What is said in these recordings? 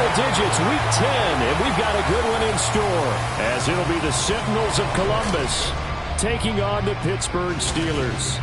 double digits, week 10, and we've got a good one in store, as it'll be the Sentinels of Columbus taking on the Pittsburgh Steelers.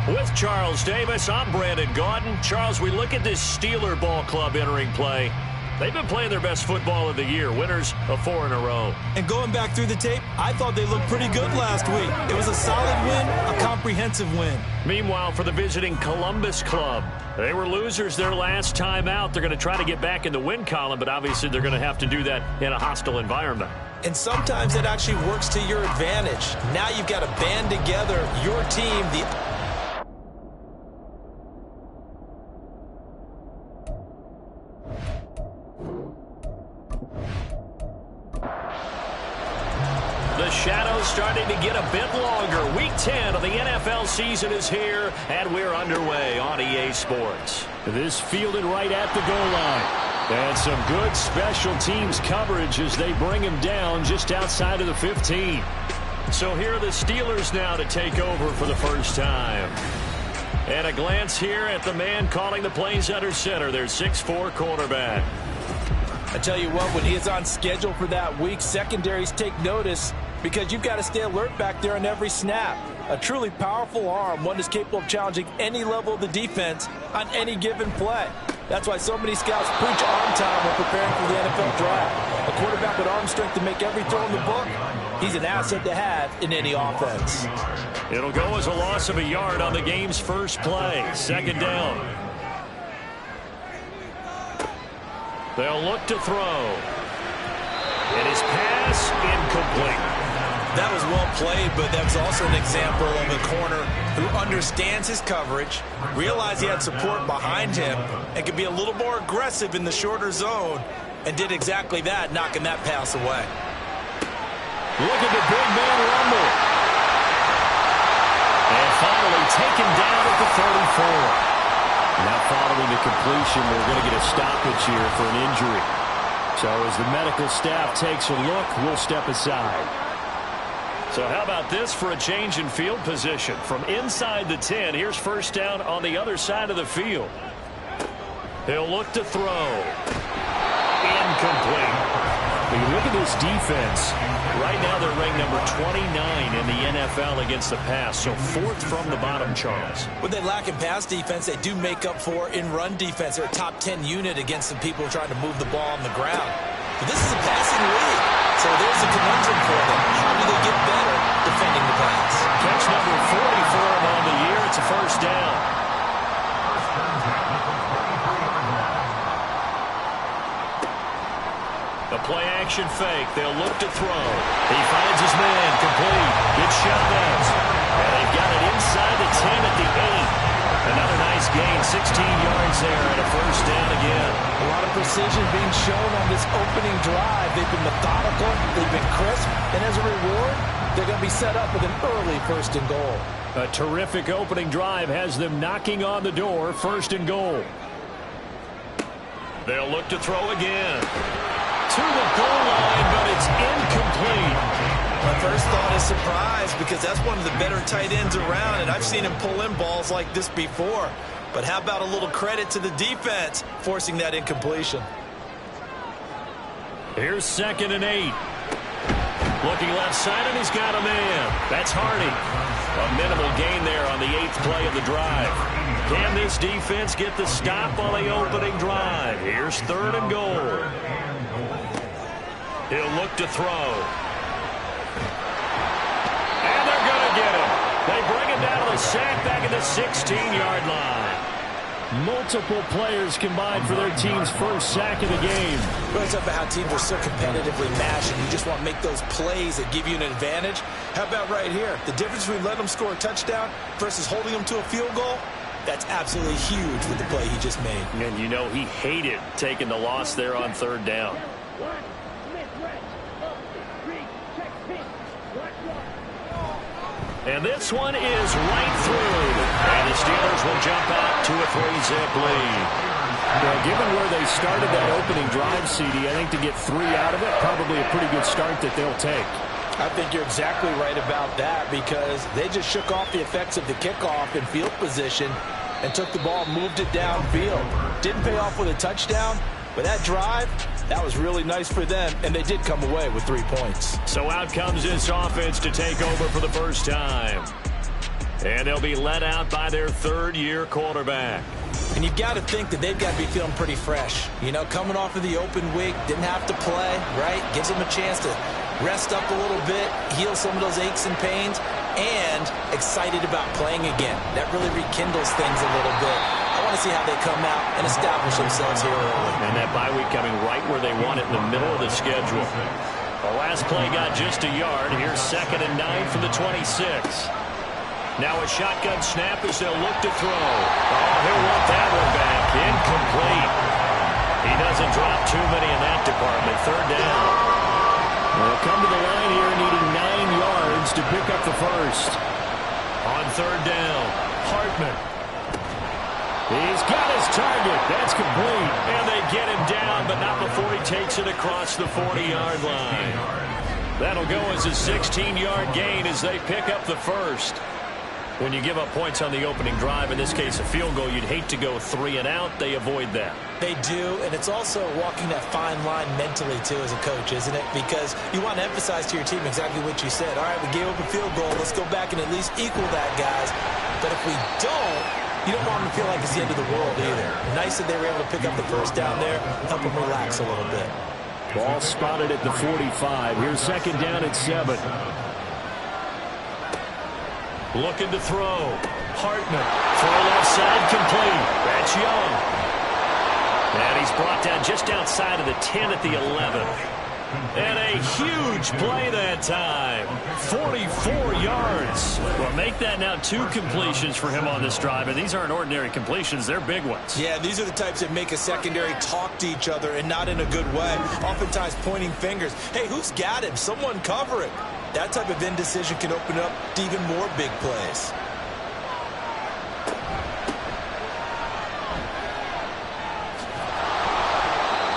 With Charles Davis, I'm Brandon Gaudin. Charles, we look at this Steeler ball club entering play. They've been playing their best football of the year, winners of 4 in a row. And going back through the tape, I thought they looked pretty good last week. It was a solid win, a comprehensive win. Meanwhile, for the visiting Columbus club, they were losers their last time out. They're going to try to get back in the win column, but obviously they're going to have to do that in a hostile environment. And sometimes it actually works to your advantage. Now you've got to band together your team, The shadow's starting to get a bit longer. Week 10 of the NFL season is here, and we're underway on EA Sports. This fielded right at the goal line. And some good special teams coverage as they bring him down just outside of the 15. So here are the Steelers now to take over for the first time. And a glance here at the man calling the plays under center, their 6'4" quarterback. I tell you what, when he is on schedule for that week, secondaries take notice because you've got to stay alert back there on every snap. A truly powerful arm, one that's capable of challenging any level of the defense on any given play. That's why so many scouts preach arm time when preparing for the NFL draft. A quarterback with arm strength to make every throw in the book, he's an asset to have in any offense. It'll go as a loss of a yard on the game's first play. Second down. They'll look to throw. And his pass incomplete. That was well played, but that's also an example of a corner who understands his coverage, realized he had support behind him, and could be a little more aggressive in the shorter zone, and did exactly that, knocking that pass away. Look at the big man rumble. And finally taken down at the 34. Now following the completion, we're going to get a stoppage here for an injury. So as the medical staff takes a look, we'll step aside. So how about this for a change in field position? From inside the 10, here's first down on the other side of the field. He'll look to throw. Incomplete. When you look at this defense, right now they're ranked number 29 in the NFL against the pass, so 4th from the bottom, Charles. When they lack in pass defense, they do make up for in run defense. They're a top 10 unit against the people trying to move the ball on the ground. But this is a passing league, so there's a conundrum for them. How do they get better defending the pass? Catch number 40 for him on the year. It's a first down. A play-action fake. They'll look to throw. He finds his man. Complete. Good shot out. And they've got it inside the 10 at the 8. Another nice gain. 16 yards there and a first down again. A lot of precision being shown on this opening drive. They've been methodical. They've been crisp. And as a reward, they're going to be set up with an early first and goal. A terrific opening drive has them knocking on the door. First and goal. They'll look to throw again. To the goal line, but it's incomplete. My first thought is surprise because that's one of the better tight ends around, and I've seen him pull in balls like this before. But how about a little credit to the defense forcing that incompletion? Here's 2nd and 8. Looking left side, and he's got a man. That's Hardy. A minimal gain there on the 8th play of the drive. Can this defense get the stop on the opening drive? Here's 3rd and goal. He'll look to throw. And they're going to get him. They bring him down to the sack back at the 16-yard line. Multiple players combined for their team's first sack of the game. Well, it's about how teams are so competitively matched, and you just want to make those plays that give you an advantage. How about right here? The difference between letting them score a touchdown versus holding them to a field goal, that's absolutely huge with the play he just made. And you know he hated taking the loss there on 3rd down. And this one is right through. And the Steelers will jump out to a 3-zip lead. Well, given where they started that opening drive, CD, I think to get 3 out of it, probably a pretty good start that they'll take. I think you're exactly right about that because they just shook off the effects of the kickoff in field position and took the ball, moved it downfield. Didn't pay off with a touchdown, But that drive, that was really nice for them, and they did come away with 3 points. So out comes this offense to take over for the first time. And they'll be led out by their third-year quarterback. And you've got to think that they've got to be feeling pretty fresh. You know, coming off of the open week, didn't have to play, right? Gives them a chance to rest up a little bit, heal some of those aches and pains, and excited about playing again. That really rekindles things a little bit. I want to see how they come out and establish themselves here early. And that bye week coming right where they want it, in the middle of the schedule. The last play got just a yard. Here's 2nd and 9 from the 26. Now a shotgun snap as they'll look to throw. Oh, he'll want that one back. Incomplete. He doesn't drop too many in that department. 3rd down. They'll come to the line here needing 9 yards to pick up the first. On 3rd down, Hartman. He's got his target. That's complete. And they get him down, but not before he takes it across the 40-yard line. That'll go as a 16-yard gain as they pick up the first. When you give up points on the opening drive, in this case a field goal, you'd hate to go 3 and out. They avoid that. They do, and it's also walking that fine line mentally, too, as a coach, isn't it? Because you want to emphasize to your team exactly what you said. All right, we gave up a field goal. Let's go back and at least equal that, guys. But if we don't, you don't want them to feel like it's the end of the world either. Nice that they were able to pick up the first down there, help them relax a little bit. Ball spotted at the 45. Here's 2nd down at 7. Looking to throw. Hartman. Throw left side complete. That's Young. And he's brought down just outside of the 10 at the 11. And a huge play that time. 44 yards. Well, make that now 2 completions for him on this drive. And these aren't ordinary completions. They're big ones. Yeah, these are the types that make a secondary talk to each other and not in a good way. Oftentimes pointing fingers. Hey, who's got him? Someone cover him. That type of indecision can open up to even more big plays.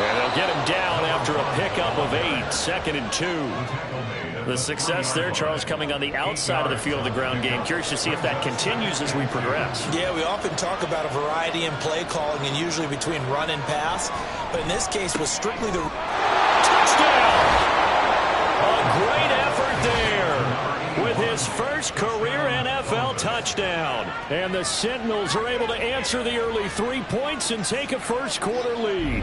And they'll get him down after a pickup of 8. 2nd and 2. The success there, Charles, coming on the outside of the field of the ground game. Curious to see if that continues as we progress. Yeah, we often talk about a variety in play calling and usually between run and pass. But in this case, was strictly the touchdown. A great effort there with his first career NFL touchdown. And the Sentinels are able to answer the early 3 points and take a first-quarter lead.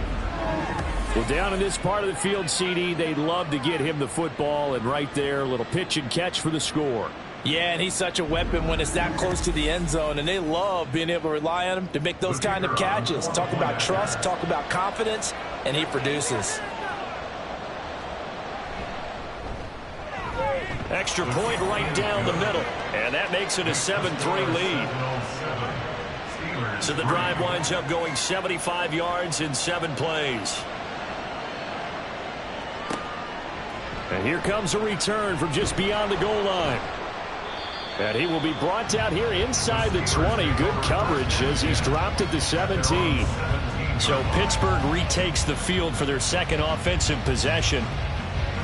Well, down in this part of the field, CD, they'd love to get him the football, and right there, a little pitch and catch for the score. Yeah, and he's such a weapon when it's that close to the end zone, and they love being able to rely on him to make those kind of catches. Talk about trust, talk about confidence, and he produces. Extra point right down the middle, and that makes it a 7-3 lead. So the drive winds up going 75 yards in 7 plays. And here comes a return from just beyond the goal line. And he will be brought down here inside the 20. Good coverage as he's dropped at the 17. So Pittsburgh retakes the field for their second offensive possession.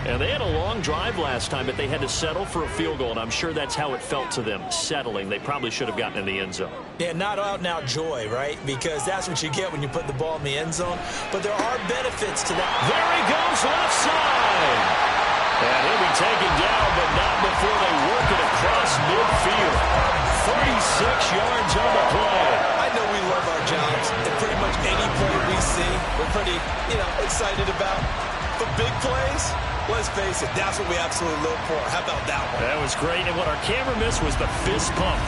And they had a long drive last time, but they had to settle for a field goal, and I'm sure that's how it felt to them, settling. They probably should have gotten in the end zone. Yeah, not out-and-out joy, right? Because that's what you get when you put the ball in the end zone. But there are benefits to that. There he goes, left side. And he'll be taken down, but not before they work it across midfield. 36 yards on the play. I know we love our jobs, and pretty much any play we see, we're pretty, excited about. But big plays, let's face it, that's what we absolutely look for. How about that one? That was great, and what our camera missed was the fist pump.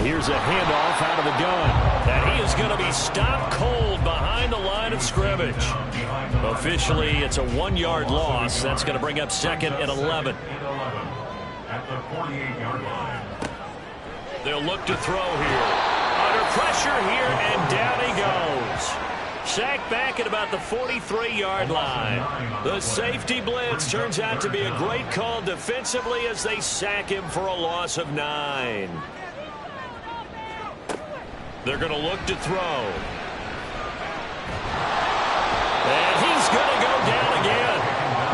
Here's a handoff out of the gun. And he is going to be stopped cold behind the line of scrimmage. Officially, it's a 1-yard loss. That's going to bring up 2nd and 11. At the 48-yard line. They'll look to throw here. Under pressure here, and down he goes. Sacked back at about the 43-yard line. The safety blitz turns out to be a great call defensively as they sack him for a loss of 9. They're going to look to throw. And he's going to go down again.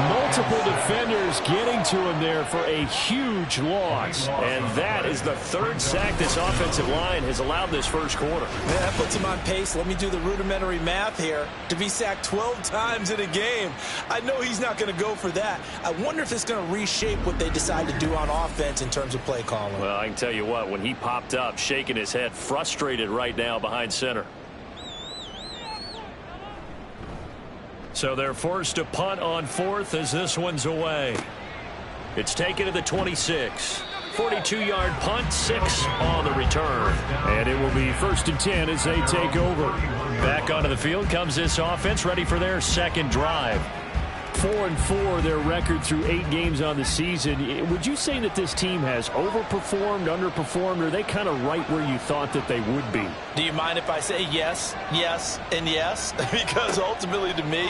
Multiple defenders getting to him there for a huge loss. And that is the 3rd sack this offensive line has allowed this first quarter. Man, that puts him on pace. Let me do the rudimentary math here. To be sacked 12 times in a game, I know he's not going to go for that. I wonder if it's going to reshape what they decide to do on offense in terms of play calling. Well, I can tell you what, when he popped up, shaking his head, frustrated right now behind center. So they're forced to punt on 4th as this one's away. It's taken to the 26. 42-yard punt, 6 on the return. And it will be 1st and 10 as they take over. Back onto the field comes this offense, ready for their 2nd drive. 4-4 their record through 8 games on the season. Would you say that this team has overperformed, underperformed, or are they kind of right where you thought that they would be? Do you mind if I say yes, yes, and yes? Because ultimately to me,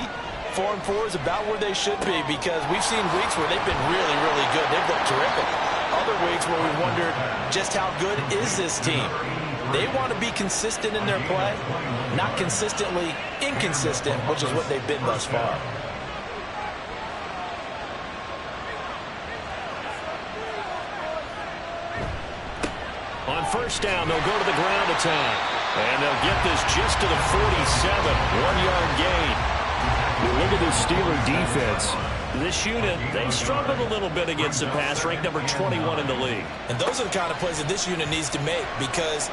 4-4 is about where they should be, because we've seen weeks where they've been really, really good. They've looked terrific. Other weeks where we wondered just how good is this team. They want to be consistent in their play, not consistently inconsistent, which is what they've been thus far. On 1st down, they'll go to the ground attack. And they'll get this just to the 47. 1-yard gain. You look at this Steeler defense. This unit, they struggled a little bit against the pass, ranked number 21 in the league. And those are the kind of plays that this unit needs to make, because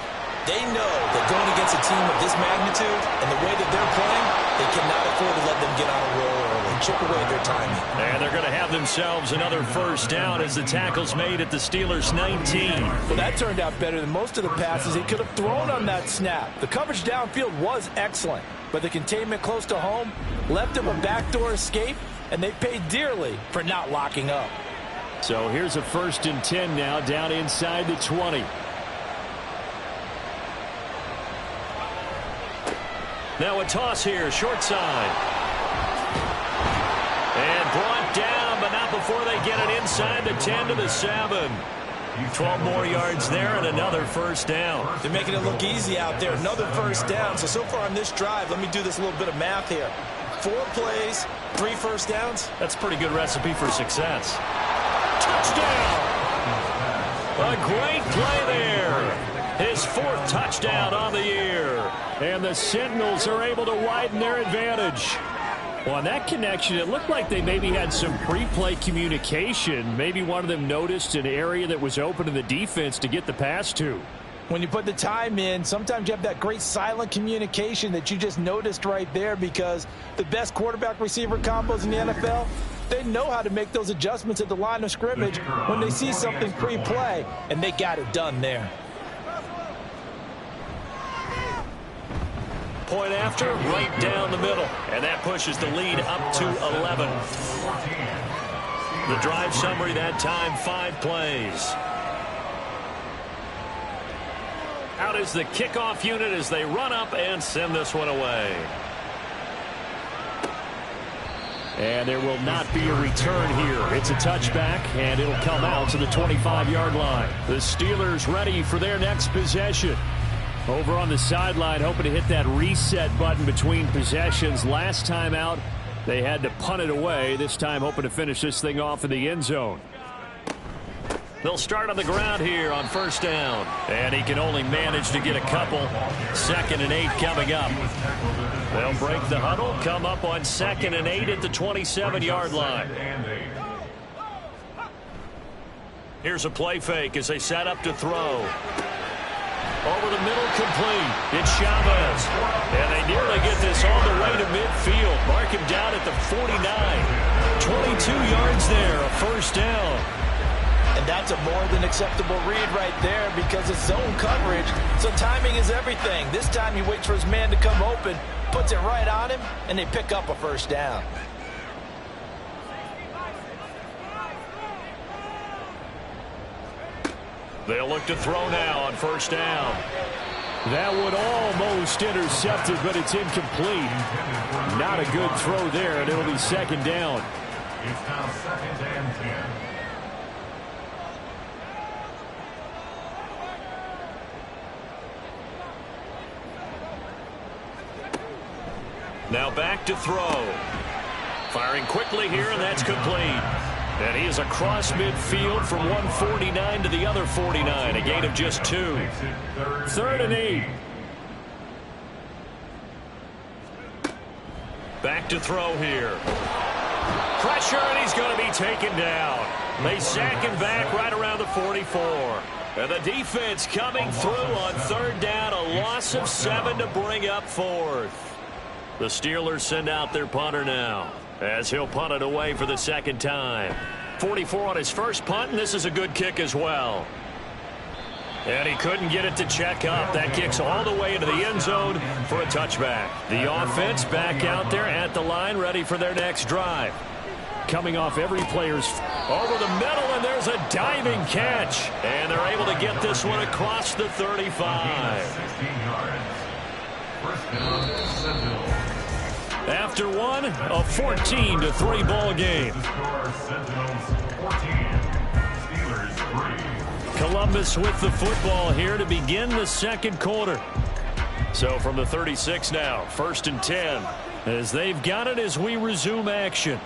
they know that going against a team of this magnitude and the way that they're playing, they cannot afford to let them get on a roll early, chip away at their timing. And they're going to have themselves another 1st down as the tackle's made at the Steelers' 19. Well, that turned out better than most of the passes he could have thrown on that snap. The coverage downfield was excellent, but the containment close to home left him a backdoor escape, and they paid dearly for not locking up. So here's a 1st and 10 now, down inside the 20. Now a toss here, short side. And brought down, but not before they get it inside the 10 to the 7. 12 more yards there and another 1st down. They're making it look easy out there. Another 1st down. So far on this drive, let me do this little bit of math here. 4 plays, 3 1st downs. That's a pretty good recipe for success. Touchdown! A great play there. His 4th touchdown on the year. And the Sentinels are able to widen their advantage. Well, on that connection, it looked like they maybe had some pre-play communication. Maybe one of them noticed an area that was open in the defense to get the pass to. When you put the time in, sometimes you have that great silent communication that you just noticed right there, because the best quarterback-receiver combos in the NFL, they know how to make those adjustments at the line of scrimmage when they see something pre-play, and they got it done there. Point after, right down the middle. And that pushes the lead up to 11. The drive summary that time, 5 plays. Out is the kickoff unit as they run up and send this one away. And there will not be a return here. It's a touchback, and it'll come out to the 25-yard line. The Steelers ready for their next possession. Over on the sideline, hoping to hit that reset button between possessions. Last time out, they had to punt it away. This time, hoping to finish this thing off in the end zone. They'll start on the ground here on 1st down. And he can only manage to get a couple. 2nd and 8 coming up. They'll break the huddle, come up on 2nd and 8 at the 27-yard line. Here's a play fake as they set up to throw. Over the middle, complete. It's Chavez. And they nearly get this all the way to midfield. Mark him down at the 49. 22 yards there, a 1st down. And that's a more than acceptable read right there because it's zone coverage. So timing is everything. This time he waits for his man to come open, puts it right on him, and they pick up a first down. They'll look to throw now on first down. That would almost intercept it, but it's incomplete. Not a good throw there, and it'll be second down. It's now 2nd and 10. Now back to throw. Firing quickly here, and that's complete. And he is across midfield from 149 to the other 49, a gain of just 2. 3rd and 8. Back to throw here. Pressure, and he's going to be taken down. They sack him back right around the 44. And the defense coming through on 3rd down, a loss of 7 to bring up 4th. The Steelers send out their punter now, as he'll punt it away for the second time. 44 on his first punt, and this is a good kick as well. And he couldn't get it to check up. That kicks all the way into the end zone for a touchback. The offense back out there at the line, ready for their next drive. Coming off every player's over the middle, and there's a diving catch. And they're able to get this one across the 35. 16 yards. First down, Sentinel. After one, a 14-3 ball game. The score, Sentinels 14, Steelers 3. Columbus with the football here to begin the second quarter. So from the 36 now, 1st and 10, as they've got it as we resume action.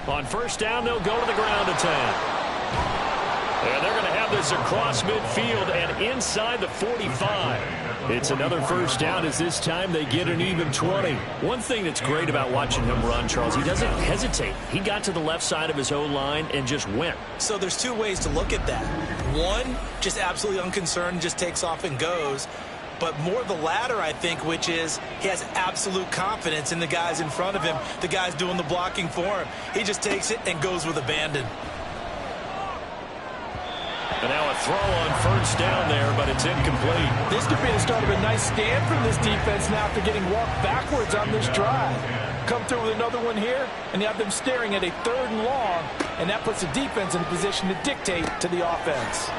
On first down, they'll go to the ground attack. And they're going to have this across midfield and inside the 45. It's another first down as this time they get an even 20. One thing that's great about watching him run, Charles, he doesn't hesitate. He got to the left side of his O-line and just went. So there's 2 ways to look at that. One, just absolutely unconcerned, just takes off and goes. But more the latter, I think, which is he has absolute confidence in the guys in front of him, the guys doing the blocking for him. He just takes it and goes with abandon. And now a throw on first down there, but it's incomplete. This could be the start of a nice stand from this defense now after getting walked backwards on this drive. Come through with another one here, and you have them staring at a 3rd and long, and that puts the defense in a position to dictate to the offense.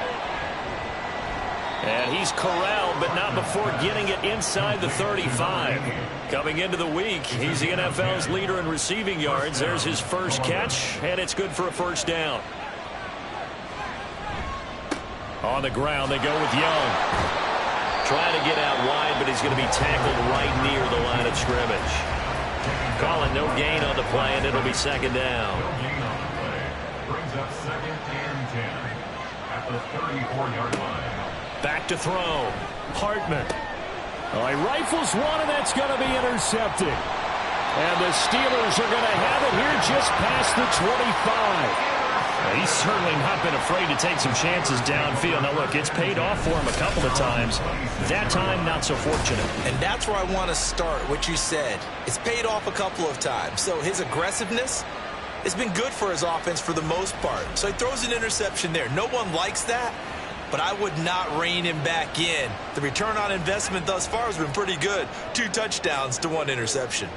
And he's corralled, but not before getting it inside the 35. Coming into the week, he's the NFL's leader in receiving yards. There's his first catch, and it's good for a first down. On the ground, they go with Young. Trying to get out wide, but he's going to be tackled right near the line of scrimmage. Calling no gain on the play, and it'll be second down. No gain on the play. Brings up 2nd and 10 at the 34-yard line. Back to throw. Hartman. Oh, he rifles one, and that's going to be intercepted. And the Steelers are going to have it here just past the 25. He's certainly not been afraid to take some chances downfield. Now, look, it's paid off for him a couple of times. That time, not so fortunate. And that's where I want to start, what you said. It's paid off a couple of times. So his aggressiveness has been good for his offense for the most part. So he throws an interception there. No one likes that, but I would not rein him back in. The return on investment thus far has been pretty good. 2 touchdowns to 1 interception.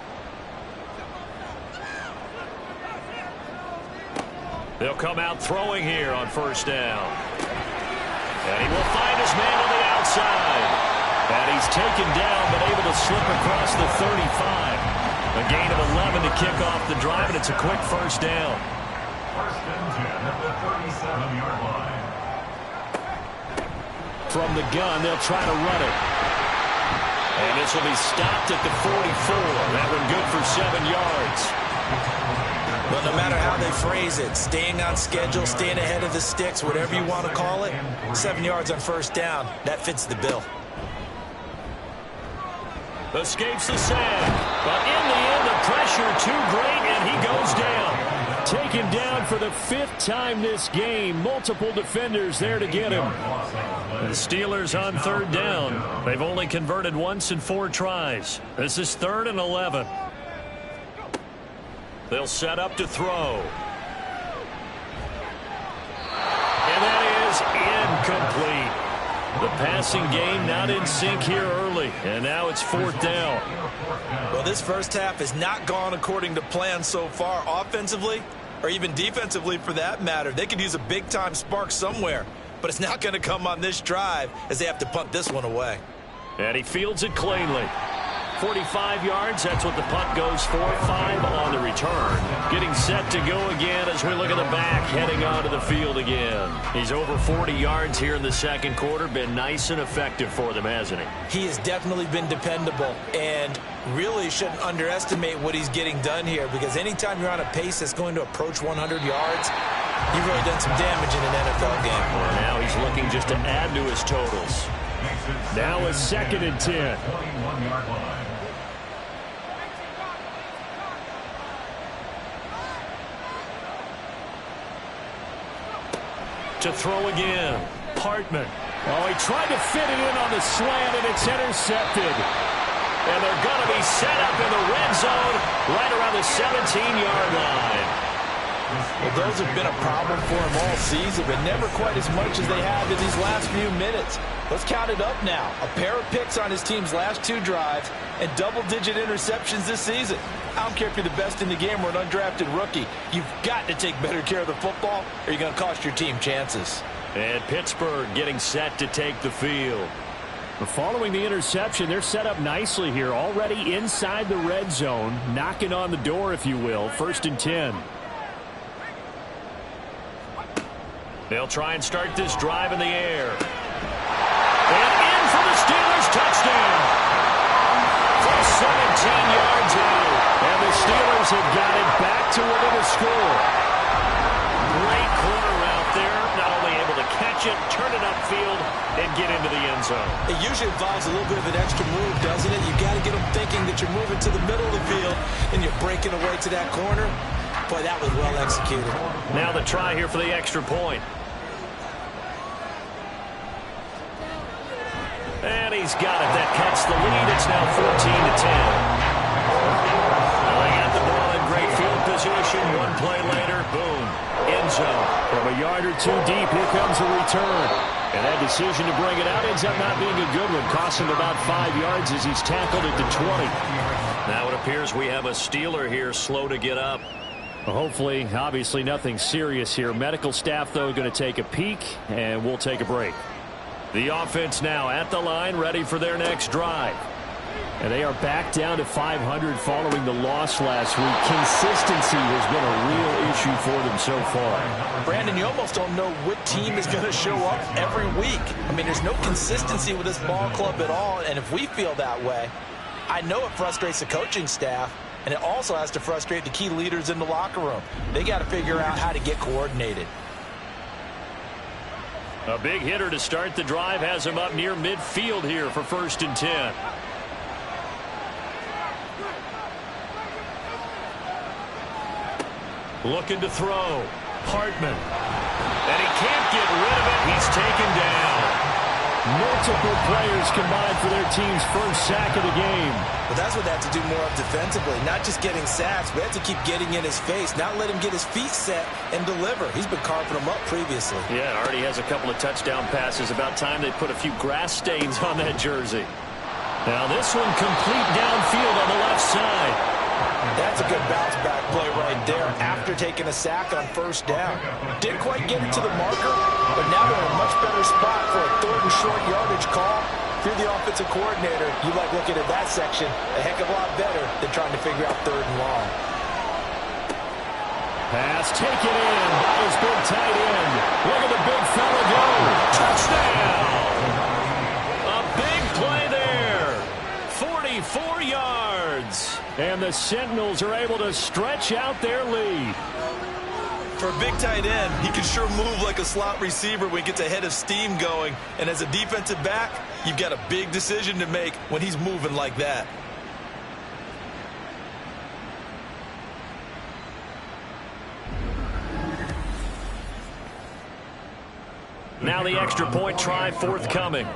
They'll come out throwing here on first down. And he will find his man on the outside. And he's taken down, but able to slip across the 35. A gain of 11 to kick off the drive, and it's a quick first down. 1st and 10 at the 37-yard line. From the gun, they'll try to run it. And this will be stopped at the 44. That one good for 7 yards. But no matter how they phrase it, staying on schedule, staying ahead of the sticks, whatever you want to call it, 7 yards on first down, that fits the bill. Escapes the sack. But in the end, the pressure too great, and he goes down. Taken down for the 5th time this game. Multiple defenders there to get him. The Steelers on 3rd down. They've only converted once in 4 tries. This is 3rd and 11. They'll set up to throw. incomplete. The passing game not in sync here early, and now it's 4th down. Well, this first half has not gone according to plan so far offensively, or even defensively for that matter. They could use a big-time spark somewhere, but it's not going to come on this drive as they have to punt this one away. And he fields it cleanly. 45 yards, that's what the punt goes for. 5 on the return. Getting set to go again as we look at the back, heading onto the field again. He's over 40 yards here in the second quarter. Been nice and effective for them, hasn't he? He has definitely been dependable, and really shouldn't underestimate what he's getting done here, because anytime you're on a pace that's going to approach 100 yards, you've really done some damage in an NFL game. Well, now he's looking just to add to his totals. Now a 2nd and 10. 21-yard line. To throw again. Hartman. Oh, he tried to fit it in on the slant, and it's intercepted. And they're going to be set up in the red zone right around the 17-yard line. Well, those have been a problem for him all season, but never quite as much as they have in these last few minutes. Let's count it up now. A pair of picks on his team's last 2 drives and double-digit interceptions this season. I don't care if you're the best in the game or an undrafted rookie. You've got to take better care of the football, or you're going to cost your team chances. And Pittsburgh getting set to take the field. Following the interception, they're set up nicely here, already inside the red zone, knocking on the door, if you will. 1st and 10. They'll try and start this drive in the air. And in for the Steelers, touchdown. From 17 yards out. And the Steelers have got it back to within a score. Great corner out there. Not only able to catch it, turn it upfield, and get into the end zone. It usually involves a little bit of an extra move, doesn't it? You got to get them thinking that you're moving to the middle of the field and you're breaking away to that corner. Boy, that was well executed. Now the try here for the extra point. And he's got it. That cuts the lead. It's now 14-10. Well, they got the ball in great field position. One play later, boom, end zone. From a yard or 2 deep, here comes a return. And that decision to bring it out ends up not being a good one. Cost him about 5 yards as he's tackled at the 20. Now it appears we have a Steeler here slow to get up. Well, hopefully, obviously nothing serious here. Medical staff, though, going to take a peek, and we'll take a break. The offense now at the line, ready for their next drive. And they are back down to 500 following the loss last week. Consistency has been a real issue for them so far. Brandon, you almost don't know what team is going to show up every week. I mean, there's no consistency with this ball club at all, and if we feel that way, I know it frustrates the coaching staff, and it also has to frustrate the key leaders in the locker room. They got to figure out how to get coordinated. A big hitter to start the drive has him up near midfield here for 1st and 10. Looking to throw. Hartman. And he can't get rid of it. He's taken down. Multiple players combined for their team's first sack of the game. But that's what they have to do more of defensively, not just getting sacks. We have to keep getting in his face, not let him get his feet set and deliver. He's been carving them up previously. Yeah, already has a couple of touchdown passes. About time they put a few grass stains on that jersey. Now this one complete downfield on the left side. That's a good bounce back play right there after taking a sack on 1st down. Didn't quite get it to the marker, but now they're in a much better spot for a 3rd and short yardage call. If you're the offensive coordinator, you like looking at that section a heck of a lot better than trying to figure out 3rd and long. Pass taken in by his big tight end. Look at the big fella go. Touchdown! A big play there. 44 yards. And the Sentinels are able to stretch out their lead. For a big tight end, he can sure move like a slot receiver when he gets a head of steam going. And as a defensive back, you've got a big decision to make when he's moving like that. Now the extra point try forthcoming.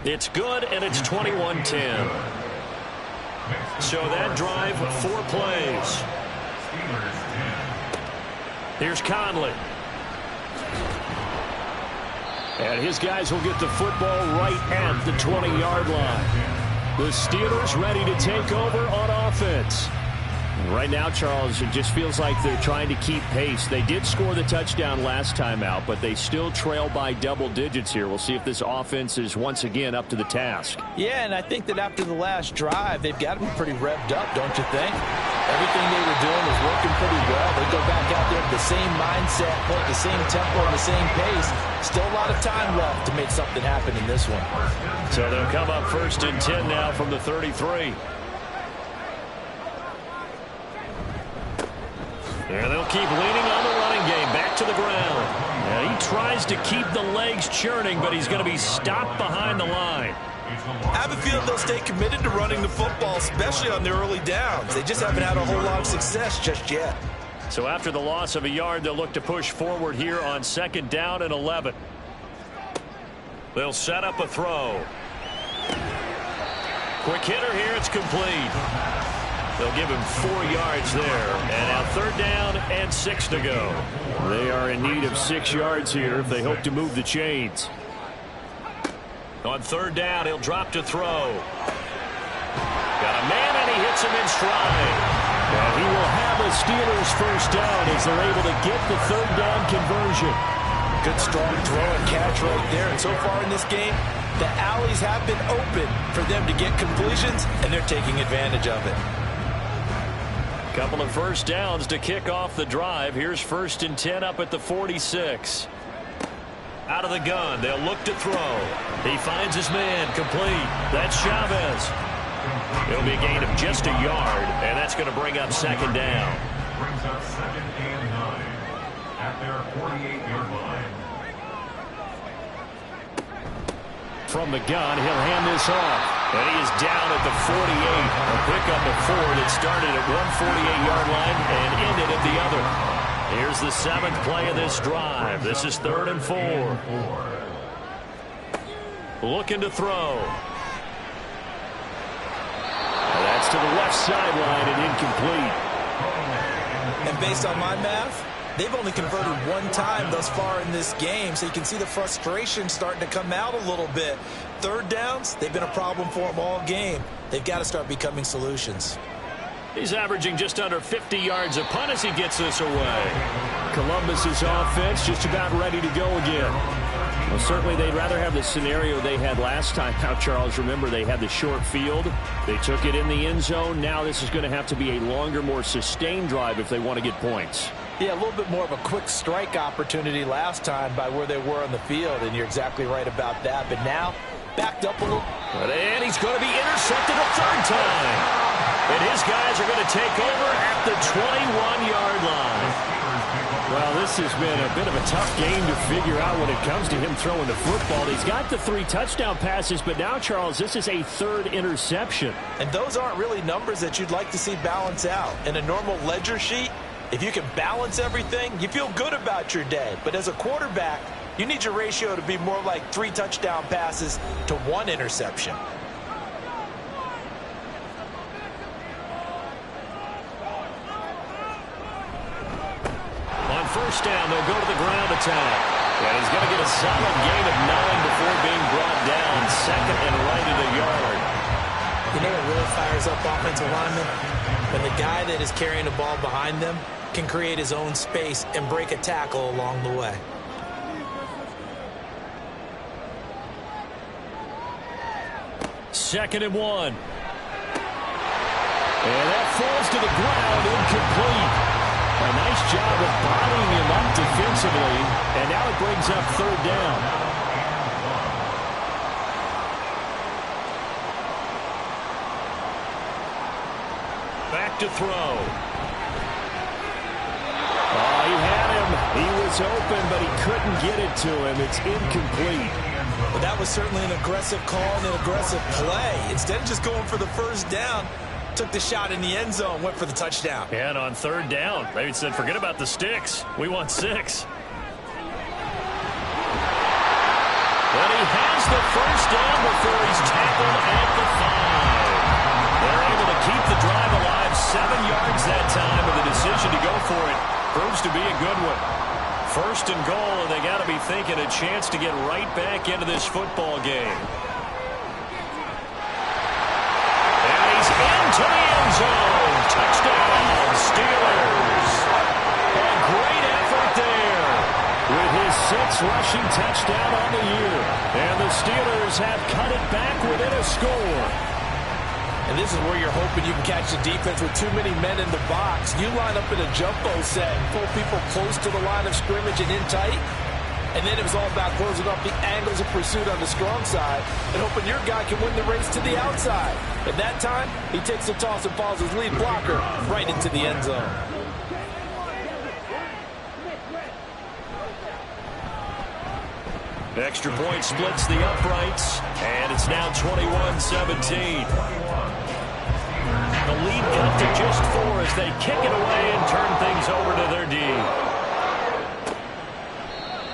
It's good, and it's 21-10. So that drive, 4 plays. Here's Conley. And his guys will get the football right at the 20-yard line. The Steelers ready to take over on offense. Right now, Charles, it just feels like they're trying to keep pace. They did score the touchdown last time out, but they still trail by double digits here. We'll see if this offense is once again up to the task. Yeah, and I think that after the last drive, they've got to be pretty revved up, don't you think? Everything they were doing was working pretty well. They go back out there with the same mindset, play at the same tempo and the same pace. Still a lot of time left to make something happen in this one. So they'll come up 1st and 10 now from the 33. And they'll keep leaning on the running game. Back to the ground. And he tries to keep the legs churning, but he's going to be stopped behind the line. I have a feeling they'll stay committed to running the football, especially on their early downs. They just haven't had a whole lot of success just yet. So after the loss of a yard, they'll look to push forward here on 2nd down and 11. They'll set up a throw. Quick hitter here. It's complete. They'll give him 4 yards there. And now 3rd down and 6 to go. They are in need of 6 yards here if they hope to move the chains. On 3rd down, he'll drop to throw. Got a man, and he hits him in stride. Well, he will have a Steelers 1st down as they're able to get the 3rd down conversion. Good strong throw and catch right there. And so far in this game, the alleys have been open for them to get completions, and they're taking advantage of it. Couple of 1st downs to kick off the drive. Here's 1st and 10 up at the 46. Out of the gun, they'll look to throw. He finds his man, complete. That's Chavez. It'll be a gain of just a yard, and that's going to bring up 2nd down. Brings up 2nd and 9 at their 48-yard line. From the gun, he'll hand this off. And he is down at the 48. A pickup of 4 that started at one 48-yard line and ended at the other. Here's the 7th play of this drive. This is 3rd and 4. Looking to throw. That's to the left sideline and incomplete. And based on my math, they've only converted 1 time thus far in this game, so you can see the frustration starting to come out a little bit. 3rd downs, they've been a problem for them all game. They've got to start becoming solutions. He's averaging just under 50 yards a punt as he gets this away. Columbus's offense just about ready to go again. Well, certainly they'd rather have the scenario they had last time out, Charles. Remember, they had the short field. They took it in the end zone. Now this is going to have to be a longer, more sustained drive if they want to get points. Yeah, a little bit more of a quick strike opportunity last time by where they were on the field, and you're exactly right about that. But now, backed up a little. And he's going to be intercepted a 3rd time. And his guys are going to take over at the 21-yard line. Well, this has been a bit of a tough game to figure out when it comes to him throwing the football. He's got the 3 touchdown passes, but now, Charles, this is a 3rd interception. And those aren't really numbers that you'd like to see balance out. In a normal ledger sheet, if you can balance everything, you feel good about your day. But as a quarterback, you need your ratio to be more like 3 touchdown passes to 1 interception. On 1st down, they'll go to the ground attack. And he's going to get a solid gain of 9 before being brought down. 2nd and right at a yard. You know what really fires up offensive linemen? When the guy that is carrying the ball behind them can create his own space and break a tackle along the way. Second and 1. And that falls to the ground, incomplete. A nice job of bottling him up defensively, and now it brings up 3rd down. Back to throw. Oh, he had him. He was open, but he couldn't get it to him. It's incomplete. But that was certainly an aggressive call and an aggressive play. Instead of just going for the 1st down, took the shot in the end zone, went for the touchdown. And on 3rd down, they said, forget about the sticks. We want 6. And he has the 1st down before he's tackled at the 5. They're able to keep the drive alive 7 yards that time with a decision to go for it proves to be a good one. First and goal, and they got to be thinking a chance to get right back into this football game. And he's into the end zone. Touchdown, Steelers. A great effort there. With his 6th rushing touchdown on the year. And the Steelers have cut it back within a score. And this is where you're hoping you can catch the defense with too many men in the box. You line up in a jumbo set and pull people close to the line of scrimmage and in tight. And then it was all about closing up the angles of pursuit on the strong side and hoping your guy can win the race to the outside. At that time, he takes the toss and follows his lead blocker right into the end zone. Extra point splits the uprights, and it's now 21-17. The lead cut to just 4 as they kick it away and turn things over to their D.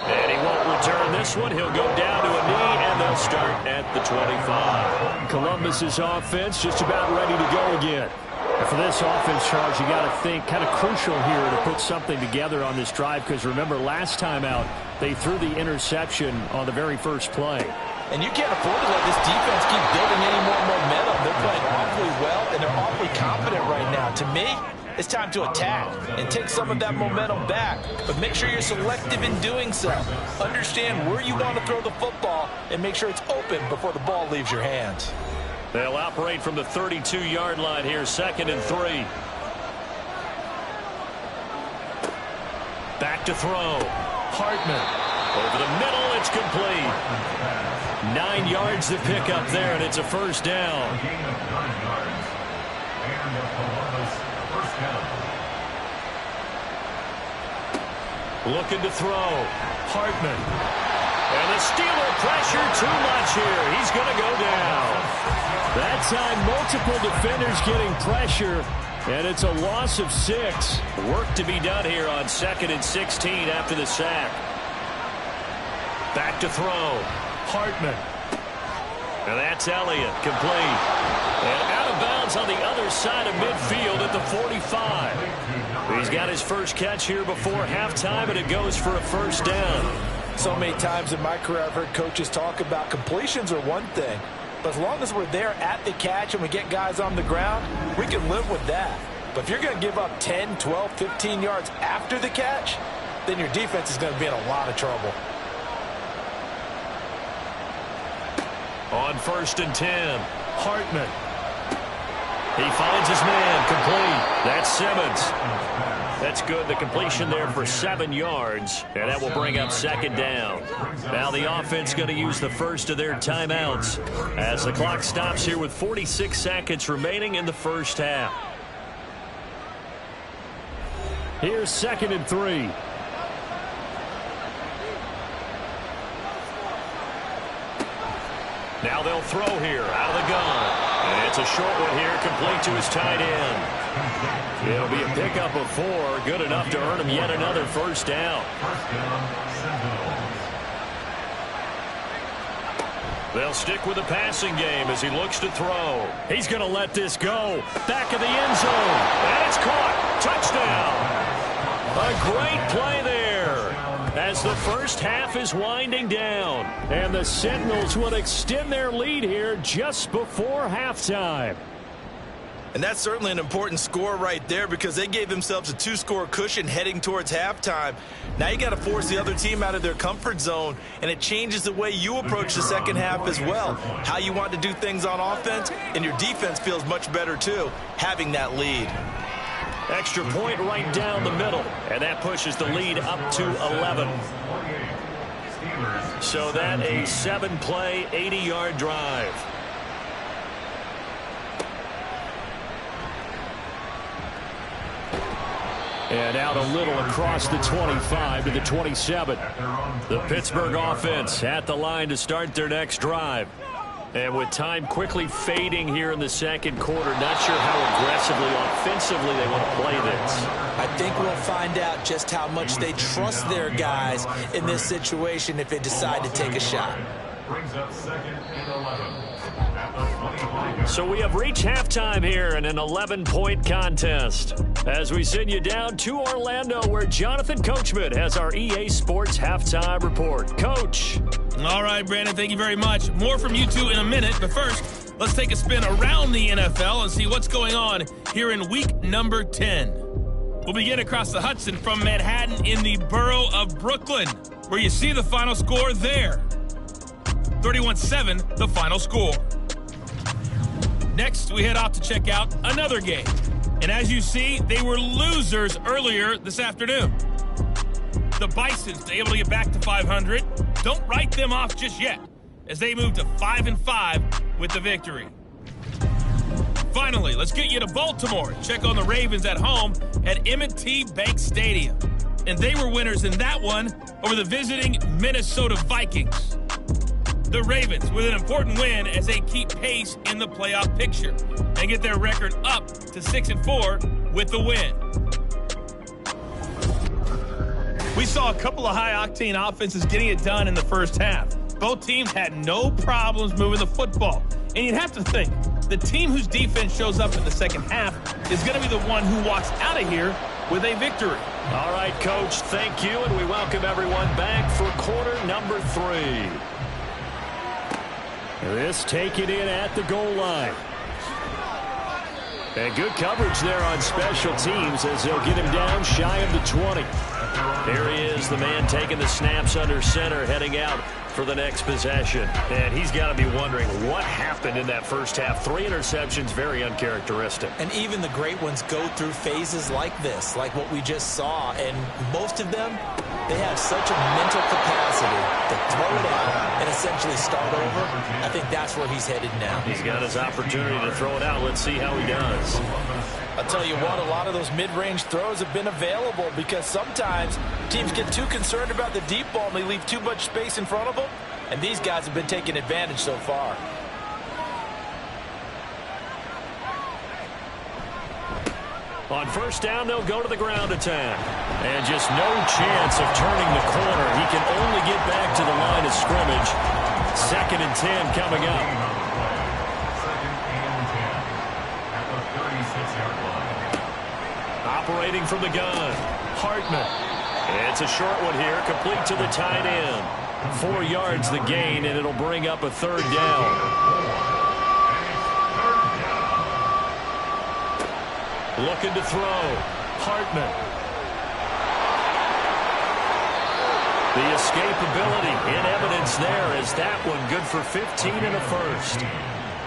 And he won't return this one. He'll go down to a knee, and they'll start at the 25. Columbus's offense just about ready to go again. And for this offense, Charles, you got to think kind of crucial here to put something together on this drive, because remember last time out they threw the interception on the very first play. And you can't afford to let this defense keep building any more momentum. They're playing awfully well, and they're awfully confident right now. To me, it's time to attack and take some of that momentum back. But make sure you're selective in doing so. Understand where you want to throw the football and make sure it's open before the ball leaves your hands. They'll operate from the 32-yard line here, 2nd and 3. Back to throw. Hartman. Over the middle, it's complete. 9 yards to pick up there, and it's a first down. A gain of 9 yards. And a Columbus first down. Looking to throw. Hartman. And the Steeler pressure too much here. He's going to go down. That time, multiple defenders getting pressure, and it's a loss of 6. Work to be done here on 2nd and 16 after the sack. Back to throw. Hartman. And that's Elliott, complete. And out of bounds on the other side of midfield at the 45. He's got his first catch here before halftime, and it goes for a first down. So many times in my career I've heard coaches talk about completions are one thing. But as long as we're there at the catch and we get guys on the ground, we can live with that. But if you're going to give up 10, 12, 15 yards after the catch, then your defense is going to be in a lot of trouble. On 1st and 10, Hartman. He finds his man, complete. That's Simmons. That's good. The completion there for 7 yards, and that will bring up 2nd down. Now the offense going to use the first of their timeouts as the clock stops here with 46 seconds remaining in the first half. Here's 2nd and 3. Now they'll throw here out of the gun. And it's a short one here, complete to his tight end. It'll be a pickup of 4, good enough to earn him yet another first down. First down, Sentinel. They'll stick with the passing game as he looks to throw. He's going to let this go. Back of the end zone. And it's caught. Touchdown. A great play there as the first half is winding down. And the Sentinels will extend their lead here just before halftime. And that's certainly an important score right there because they gave themselves a 2-score cushion heading towards halftime. Now you got to force the other team out of their comfort zone, and it changes the way you approach the second half as well. How you want to do things on offense, and your defense feels much better too, having that lead. Extra point right down the middle, and that pushes the lead up to 11. So that a 7-play, 80-yard drive. And out a little across the 25 to the 27. The Pittsburgh offense at the line to start their next drive. And with time quickly fading here in the second quarter, not sure how aggressively, offensively they want to play this. I think we'll find out just how much they trust their guys in this situation if they decide to take a shot. Brings up second and 11 at the 25. So we have reached halftime here in an 11-point contest. As we send you down to Orlando, where Jonathan Coachman has our EA Sports Halftime Report. Coach. All right, Brandon, thank you very much. More from you two in a minute, but first, let's take a spin around the NFL and see what's going on here in week number 10. We'll begin across the Hudson from Manhattan in the borough of Brooklyn, where you see the final score there. 31-7, the final score. Next, we head off to check out another game. And as you see, they were losers earlier this afternoon. The Bisons able to get back to 500. Don't write them off just yet, as they move to 5-5 with the victory. Finally, let's get you to Baltimore. Check on the Ravens at home at M&T Bank Stadium. And they were winners in that one over the visiting Minnesota Vikings. The Ravens with an important win as they keep pace in the playoff picture and get their record up to 6-4 with the win. We saw a couple of high-octane offenses getting it done in the first half. Both teams had no problems moving the football. And you'd have to think, the team whose defense shows up in the second half is going to be the one who walks out of here with a victory. All right, Coach, thank you, and we welcome everyone back for quarter number 3. This taken in at the goal line. And good coverage there on special teams as they'll get him down shy of the 20. There he is, the man taking the snaps under center, heading out for the next possession. And he's got to be wondering what happened in that first half. 3 interceptions, very uncharacteristic. And even the great ones go through phases like this, like what we just saw. And most of them, they have such a mental capacity to throw it out and essentially start over. I think that's where he's headed now. He's got his opportunity to throw it out. Let's see how he does. I'll tell you what, a lot of those mid-range throws have been available because sometimes teams get too concerned about the deep ball and they leave too much space in front of them, and these guys have been taking advantage so far. On first down, they'll go to the ground attack. And just no chance of turning the corner. He can only get back to the line of scrimmage. 2nd and 10 coming up. Operating from the gun, Hartman. It's a short one here, complete to the tight end. 4 yards the gain, and it'll bring up a 3rd down. Looking to throw, Hartman. The escapability in evidence there as that one good for 15 and a first.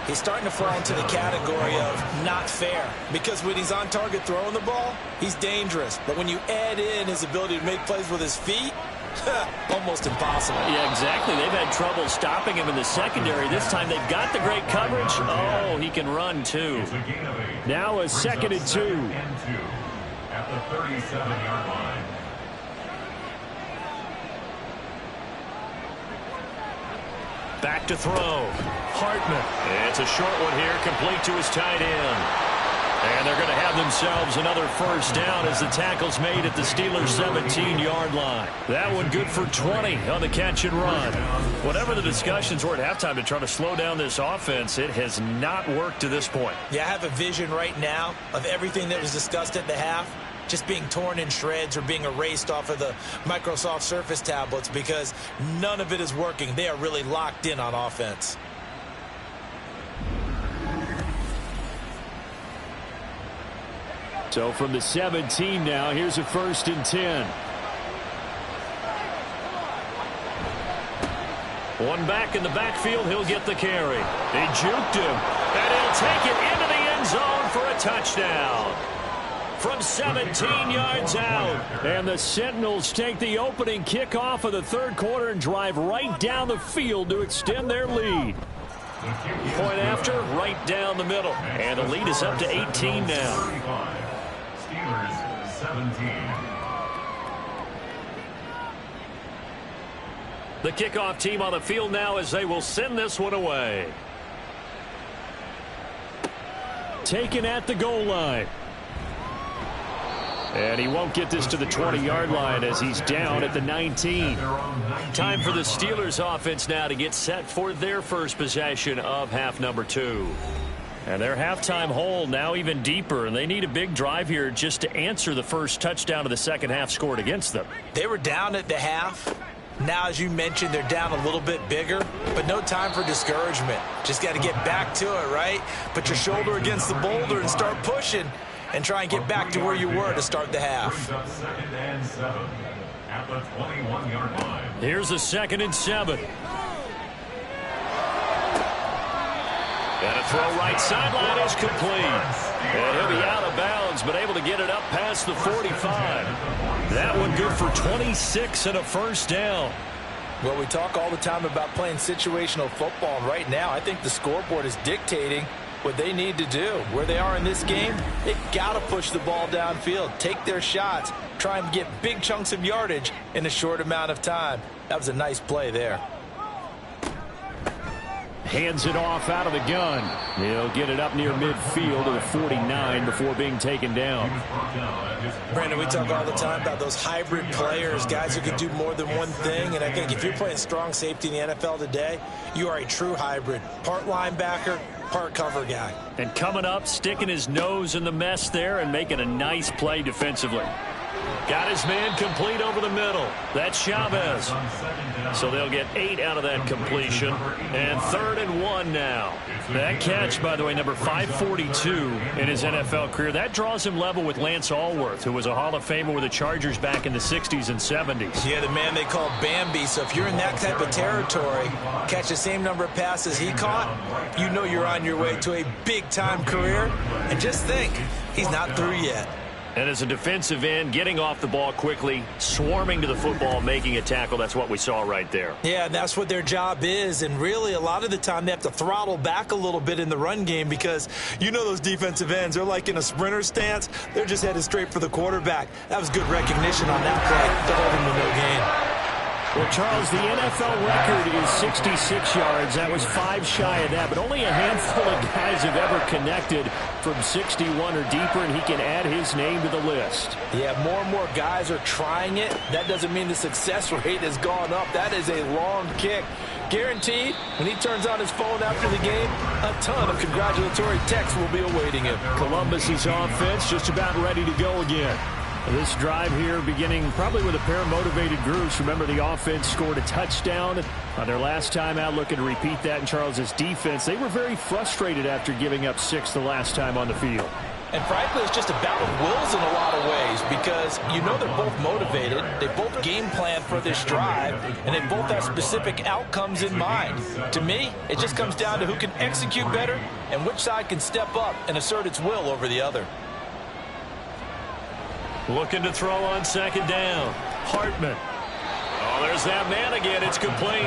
He's starting to fall into the category of not fair because when he's on target throwing the ball, he's dangerous. But when you add in his ability to make plays with his feet, almost impossible. Yeah, exactly. They've had trouble stopping him in the secondary. This time they've got the great coverage. Oh, he can run too. Now a 2nd and 2. At the 37-yard line. Back to throw. Hartman. It's a short one here, complete to his tight end. And they're going to have themselves another first down as the tackle's made at the Steelers' 17-yard line. That one good for 20 on the catch and run. Whatever the discussions were at halftime to try to slow down this offense, it has not worked to this point. Yeah, I have a vision right now of everything that was discussed at the half just being torn in shreds or being erased off of the Microsoft Surface tablets because none of it is working. They are really locked in on offense. So from the 17 now, here's a 1st and 10. One back in the backfield, he'll get the carry. They juked him, and he'll take it into the end zone for a touchdown. From 17 yards out. And the Sentinels take the opening kickoff of the 3rd quarter and drive right down the field to extend their lead. Point after, right down the middle. And the lead is up to 18 now. Steelers 17. The kickoff team on the field now as they will send this one away. Taken at the goal line. And he won't get this to the 20-yard line as he's down at the 19. Time for the Steelers offense now to get set for their first possession of half number 2. And their halftime hole now even deeper, and they need a big drive here just to answer the first touchdown of the second half scored against them. They were down at the half. Now, as you mentioned, they're down a little bit bigger, but no time for discouragement. Just got to get back to it, right? Put your shoulder against the boulder and start pushing and try and get back to where you were to start the half. Second and 7 at the 21-yard line. Here's a 2nd and 7. And a throw right sideline is complete. And he'll be out of bounds, but able to get it up past the 45. That one good for 26 and a first down. Well, we talk all the time about playing situational football, and right now I think the scoreboard is dictating what they need to do. Where they are in this game, they've got to push the ball downfield, take their shots, try and get big chunks of yardage in a short amount of time. That was a nice play there. Hands it off out of the gun. He'll get it up near midfield to the 49 before being taken down. Brandon, we talk all the time about those hybrid players, guys who can do more than one thing, and I think if you're playing strong safety in the NFL today, you are a true hybrid. Part linebacker, part cover guy. And coming up, sticking his nose in the mess there and making a nice play defensively. Got his man complete over the middle. That's Chavez. So they'll get 8 out of that completion. And 3rd and 1 now. That catch, by the way, number 542 in his NFL career. That draws him level with Lance Allworth, who was a Hall of Famer with the Chargers back in the 60s and 70s. Yeah, the man they call Bambi. So if you're in that type of territory, catch the same number of passes he caught, you know you're on your way to a big-time career. And just think, he's not through yet. And as a defensive end, getting off the ball quickly, swarming to the football, making a tackle, that's what we saw right there. Yeah, and that's what their job is. And really, a lot of the time, they have to throttle back a little bit in the run game because you know those defensive ends, they're like in a sprinter stance. They're just headed straight for the quarterback. That was good recognition on that play to hold him to no gain. Well, Charles, the NFL record is 66 yards. That was 5 shy of that, but only a handful of guys have ever connected from 61 or deeper, and he can add his name to the list. Yeah, more and more guys are trying it. That doesn't mean the success rate has gone up. That is a long kick. Guaranteed, when he turns on his phone after the game, a ton of congratulatory texts will be awaiting him. Columbus's offense just about ready to go again. This drive here beginning probably with a pair of motivated groups. Remember, the offense scored a touchdown on their last time out, looking to repeat that in Charles's defense. They were very frustrated after giving up 6 the last time on the field. And frankly, it's just a battle of wills in a lot of ways because you know they're both motivated. They both game plan for this drive, and they both have specific outcomes in mind. To me, it just comes down to who can execute better and which side can step up and assert its will over the other. Looking to throw on 2nd down. Hartman. Oh, there's that man again. It's complete.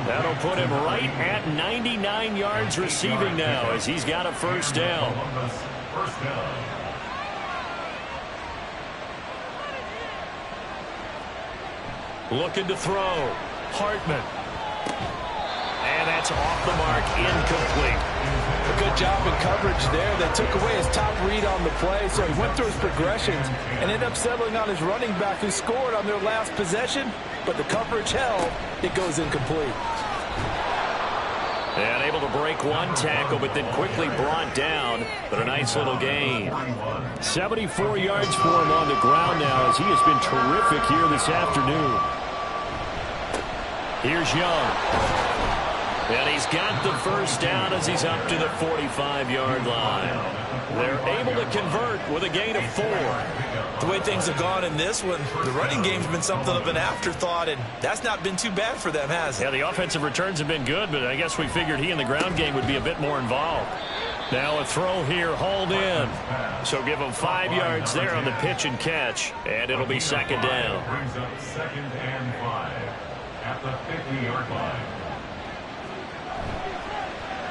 That'll put him right at 99 yards receiving now as he's got a first down. Looking to throw. Hartman. And that's off the mark, incomplete. A good job in coverage there. They took away his top read on the play, so he went through his progressions and ended up settling on his running back who scored on their last possession, but the coverage held. It goes incomplete. And able to break one tackle, but then quickly brought down, but a nice little gain. 74 yards for him on the ground now as he has been terrific here this afternoon. Here's Young. And he's got the first down as he's up to the 45-yard line. They're able to convert with a gain of 4. The way things have gone in this one, the running game's been something of an afterthought, and that's not been too bad for them, has it? Yeah, the offensive returns have been good, but I guess we figured he in the ground game would be a bit more involved. Now a throw here, hauled in. So give him 5 yards there on the pitch and catch, and it'll be 2nd down. Brings up 2nd and 5 at the 50-yard line.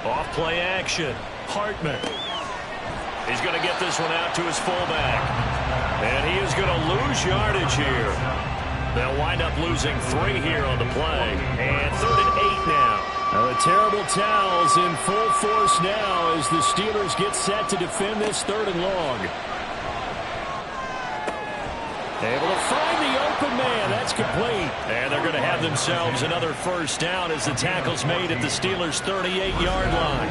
Off play action. Hartman. He's going to get this one out to his fullback. And he is going to lose yardage here. They'll wind up losing 3 here on the play. And 3rd and 8 now. The terrible towels in full force now as the Steelers get set to defend this 3rd and long. Able to find the open man. That's complete. And they're going to have themselves another first down as the tackle's made at the Steelers' 38-yard line.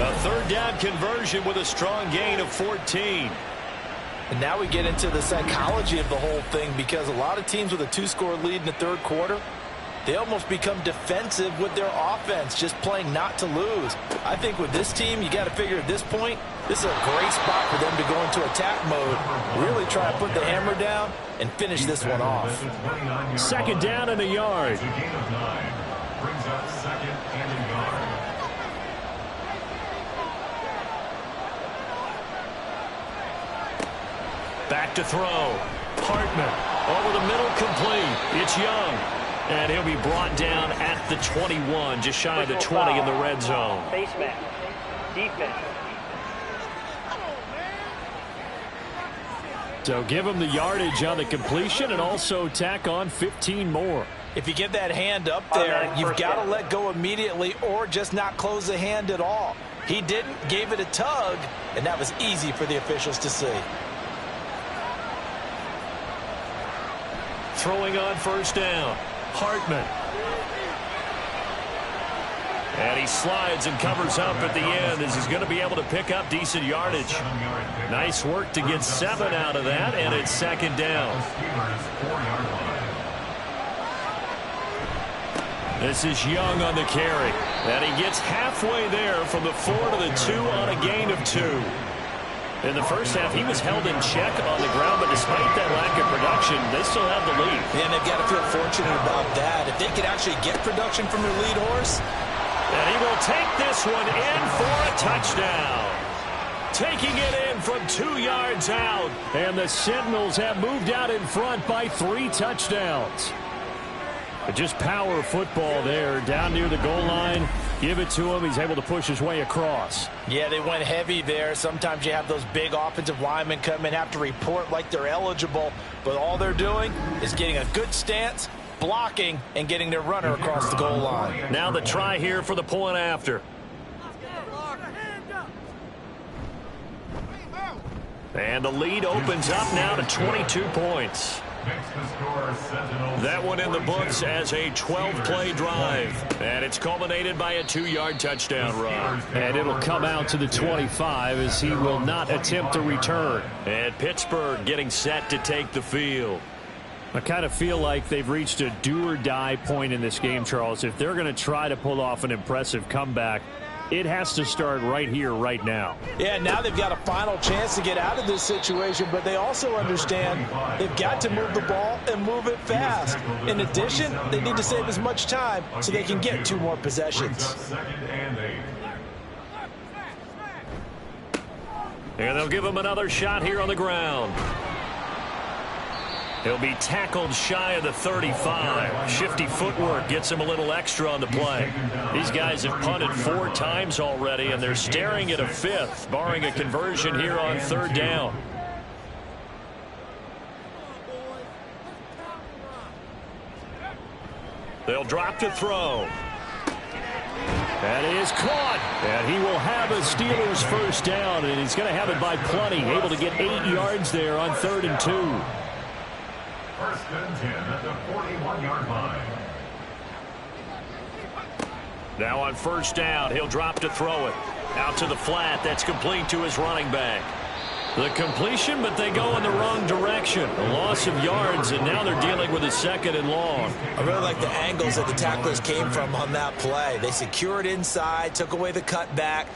A third down conversion with a strong gain of 14. And now we get into the psychology of the whole thing, because a lot of teams with a 2-score lead in the third quarter, they almost become defensive with their offense, just playing not to lose. I think with this team, you got to figure at this point, this is a great spot for them to go into attack mode, really try to put the hammer down and finish this one off. Second down and a yard. Brings up second and a yard. Back to throw. Hartman over the middle, complete. It's Young. And he'll be brought down at the 21, just shy of the 20 in the red zone. Face mask. Defense. So give him the yardage on the completion and also tack on 15 more. If you get that hand up there, you've got to let go immediately or just not close the hand at all. He didn't, gave it a tug, and that was easy for the officials to see. Throwing on first down. Hartman. And he slides and covers up at the end as he's going to be able to pick up decent yardage. Nice work to get 7 out of that, and it's second down. This is Young on the carry. And he gets halfway there from the 4 to the 2 on a gain of 2. In the first half, he was held in check on the ground, but despite that lack of production, they still have the lead. And they've got to feel fortunate about that. If they could actually get production from their lead horse. And he will take this one in for a touchdown. Taking it in from 2 yards out. And the Sentinels have moved out in front by 3 touchdowns. But just power football there, down near the goal line. Give it to him. He's able to push his way across. Yeah, they went heavy there. Sometimes you have those big offensive linemen come in, have to report like they're eligible. But all they're doing is getting a good stance, blocking, and getting their runner across the goal line. Now the try here for the point after. And the lead opens up now to 22 points. That one in the books as a 12-play drive. And it's culminated by a 2-yard touchdown run. And it'll come out to the 25 as he will not attempt to return. And Pittsburgh getting set to take the field. I kind of feel like they've reached a do-or-die point in this game, Charles. If they're going to try to pull off an impressive comeback, it has to start right here, right now. Yeah, now they've got a final chance to get out of this situation, but they also understand they've got to move the ball and move it fast. In addition, they need to save as much time so they can get 2 more possessions. And they'll give him another shot here on the ground. He'll be tackled shy of the 35. Shifty footwork gets him a little extra on the play. These guys have punted 4 times already, and they're staring at a 5th, barring a conversion here on 3rd down. They'll drop to throw. That is caught. And he will have a Steelers first down, and he's going to have it by plenty. Able to get 8 yards there on 3rd and 2. First and 10 at the 41-yard line. Now on first down, he'll drop to throw it. Out to the flat. That's complete to his running back. The completion, but they go in the wrong direction. A loss of yards, and now they're dealing with a 2nd and long. I really like the angles that the tacklers came from on that play. They secured inside, took away the cutback.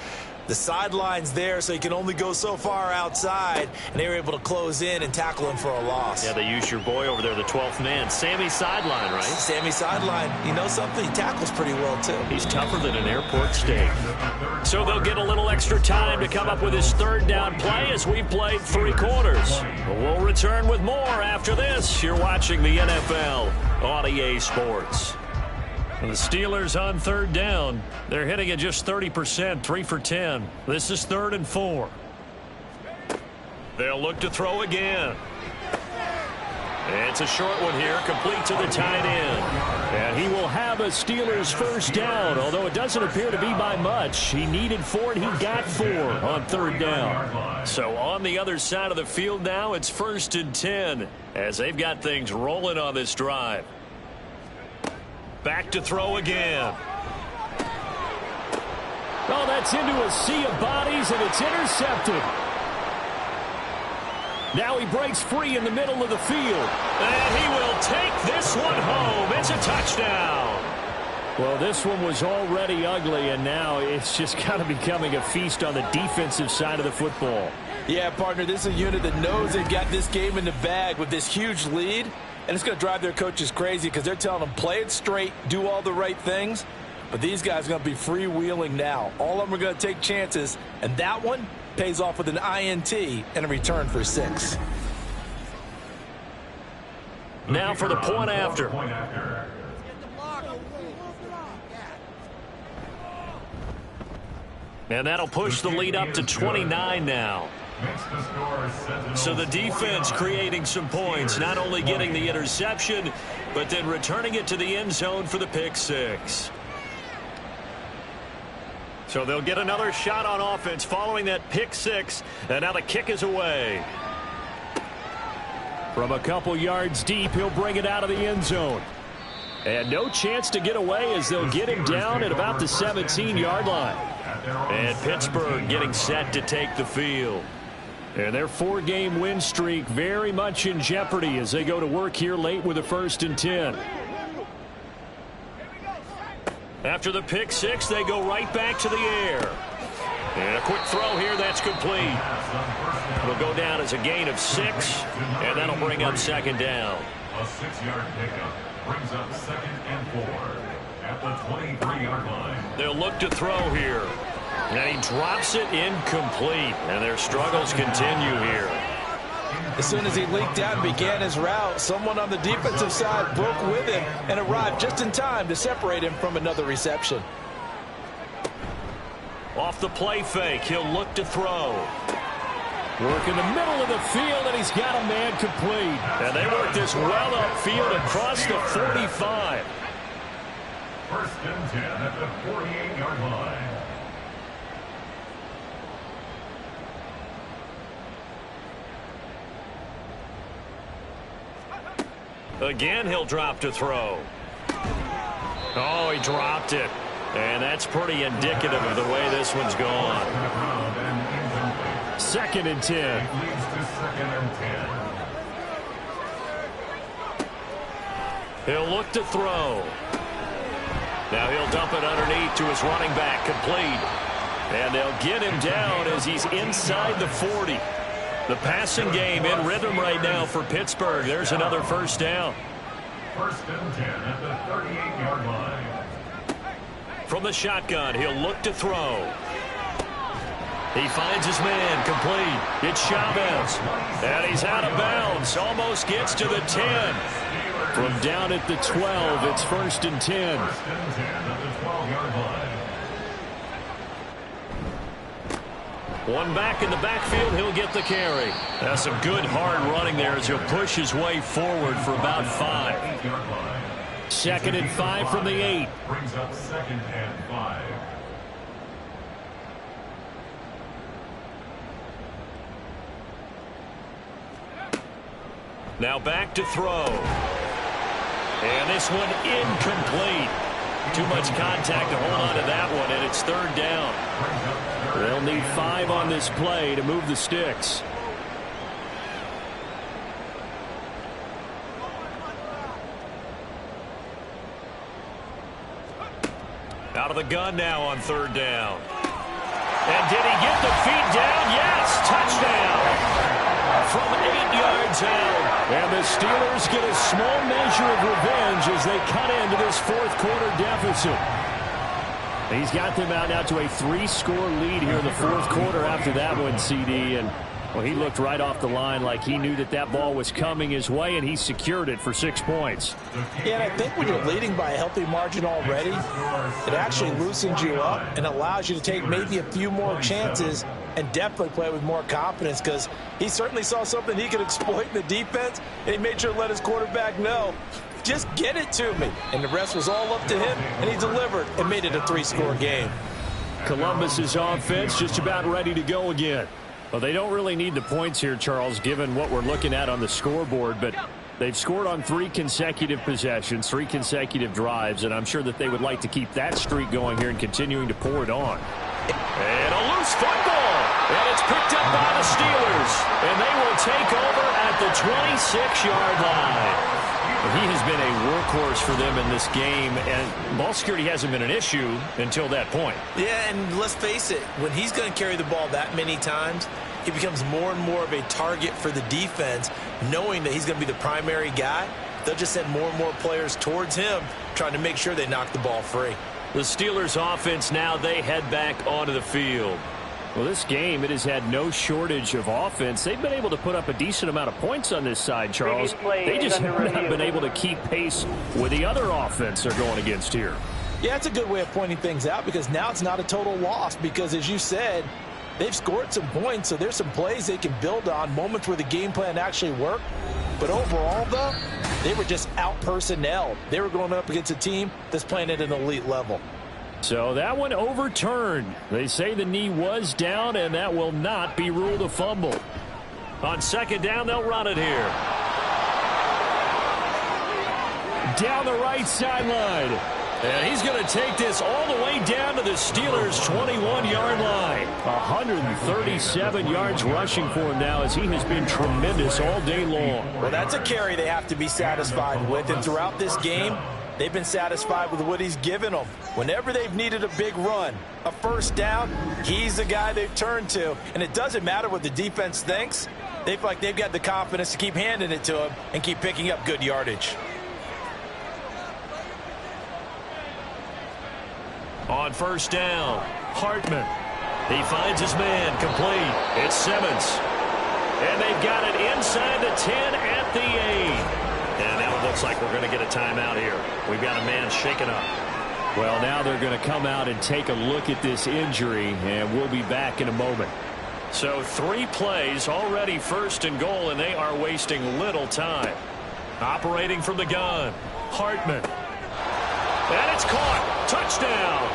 The sideline's there, so you can only go so far outside, and they were able to close in and tackle him for a loss. Yeah, they used your boy over there, the 12th man. Sammy Sideline, right? Sammy Sideline. You know something? He tackles pretty well, too. He's tougher than an airport steak. So they'll get a little extra time to come up with his 3rd down play as we played 3 quarters. We'll return with more after this. You're watching the NFL on EA Sports. The Steelers on 3rd down. They're hitting at just 30%, 3 for 10. This is 3rd and 4. They'll look to throw again. It's a short one here, complete to the tight end. And he will have a Steelers first down, although it doesn't appear to be by much. He needed 4, and he got 4 on 3rd down. So on the other side of the field now, it's 1st and 10 as they've got things rolling on this drive. Back to throw again. Oh, that's into a sea of bodies, and it's intercepted. Now he breaks free in the middle of the field. And he will take this one home. It's a touchdown. Well, this one was already ugly, and now it's just kind of becoming a feast on the defensive side of the football. Yeah, partner, this is a unit that knows they've got this game in the bag with this huge lead, and it's going to drive their coaches crazy because they're telling them play it straight, do all the right things. But these guys are going to be freewheeling now. All of them are going to take chances, and that one pays off with an INT and a return for 6. Now for the point after. And that'll push the lead up to 29 now. So the defense creating some points, not only getting the interception, but then returning it to the end zone for the pick 6. So they'll get another shot on offense following that pick 6, and now the kick is away. From a couple yards deep, he'll bring it out of the end zone. And no chance to get away as they'll get him down at about the 17-yard line. And Pittsburgh getting set to take the field. And their 4-game win streak very much in jeopardy as they go to work here late with a 1st and 10. After the pick 6, they go right back to the air. And a quick throw here, that's complete. It'll go down as a gain of 6, and that'll bring up 2nd down. A 6-yard pickup brings up 2nd and 4 at the 23-yard line. They'll look to throw here. And he drops it incomplete. And their struggles continue here. As soon as he leaked out and began his route, someone on the defensive side broke with him and arrived just in time to separate him from another reception. Off the play fake, he'll look to throw. Work in the middle of the field, and he's got a man complete. And they work this well upfield across the 45. 1st and 10 at the 48-yard line. Again, he'll drop to throw. Oh, he dropped it. And that's pretty indicative of the way this one's gone. 2nd and 10. Leads to 2nd and 10. He'll look to throw. Now he'll dump it underneath to his running back, complete. And they'll get him down as he's inside the 40. The passing game in rhythm right now for Pittsburgh. There's another 1st down. 1st and 10 at the 38-yard line. From the shotgun, he'll look to throw. He finds his man, complete. It's Chavez. And he's out of bounds. Almost gets to the 10. From down at the 12, it's 1st and 10. 1st and 10 at the 12-yard line. One back in the backfield, he'll get the carry. That's some good hard running there as he'll push his way forward for about 5. 2nd and 5 from the 8. Brings up 2nd and 5. Now back to throw. And this one incomplete. Too much contact to hold on to that one, and it's 3rd down. They'll need 5 on this play to move the sticks. Out of the gun now on 3rd down. And did he get the feet down? Yes, touchdown. From 8 yards out. And the Steelers get a small measure of revenge as they cut into this 4th quarter deficit. He's got them out now to a 3-score lead here in the 4th quarter after that one, CD. And, well, he looked right off the line like he knew that that ball was coming his way, and he secured it for 6 points. Yeah, and I think when you're leading by a healthy margin already, it actually loosens you up and allows you to take maybe a few more chances and definitely play with more confidence because he certainly saw something he could exploit in the defense, and he made sure to let his quarterback know, just get it to me. And the rest was all up to him, and he delivered and made it a 3-score game. Columbus's offense just about ready to go again. Well, they don't really need the points here, Charles, given what we're looking at on the scoreboard, but they've scored on 3 consecutive possessions, 3 consecutive drives, and I'm sure that they would like to keep that streak going here and continuing to pour it on. And a loose football, and it's picked up by the Steelers, and they will take over at the 26-yard line. He has been a workhorse for them in this game, and ball security hasn't been an issue until that point. Yeah, and let's face it, when he's going to carry the ball that many times, he becomes more and more of a target for the defense, knowing that he's going to be the primary guy. They'll just send more and more players towards him, trying to make sure they knock the ball free. The Steelers offense now, they head back onto the field. Well, this game, it has had no shortage of offense. They've been able to put up a decent amount of points on this side, Charles. They just have not been able to keep pace with the other offense they're going against here. Yeah, it's a good way of pointing things out because now it's not a total loss because, as you said, they've scored some points, so there's some plays they can build on, moments where the game plan actually worked. But overall, though, they were just out-personnelled. They were going up against a team that's playing at an elite level. So that one overturned. They say the knee was down, and that will not be ruled a fumble. On second down, they'll run it here. Down the right sideline. And he's going to take this all the way down to the Steelers' 21-yard line. 137 yards rushing for him now as he has been tremendous all day long. Well, that's a carry they have to be satisfied with. And throughout this game, they've been satisfied with what he's given them. Whenever they've needed a big run, a first down, he's the guy they've turned to. And it doesn't matter what the defense thinks. They feel like they've got the confidence to keep handing it to him and keep picking up good yardage. On first down, Hartman. He finds his man, complete. It's Simmons. And they've got it inside the 10 at the 8. And now it looks like we're going to get a timeout here. We've got a man shaken up. Well, now they're going to come out and take a look at this injury, and we'll be back in a moment. So 3 plays, already first and goal, and they are wasting little time. Operating from the gun, Hartman. And it's caught. Touchdown.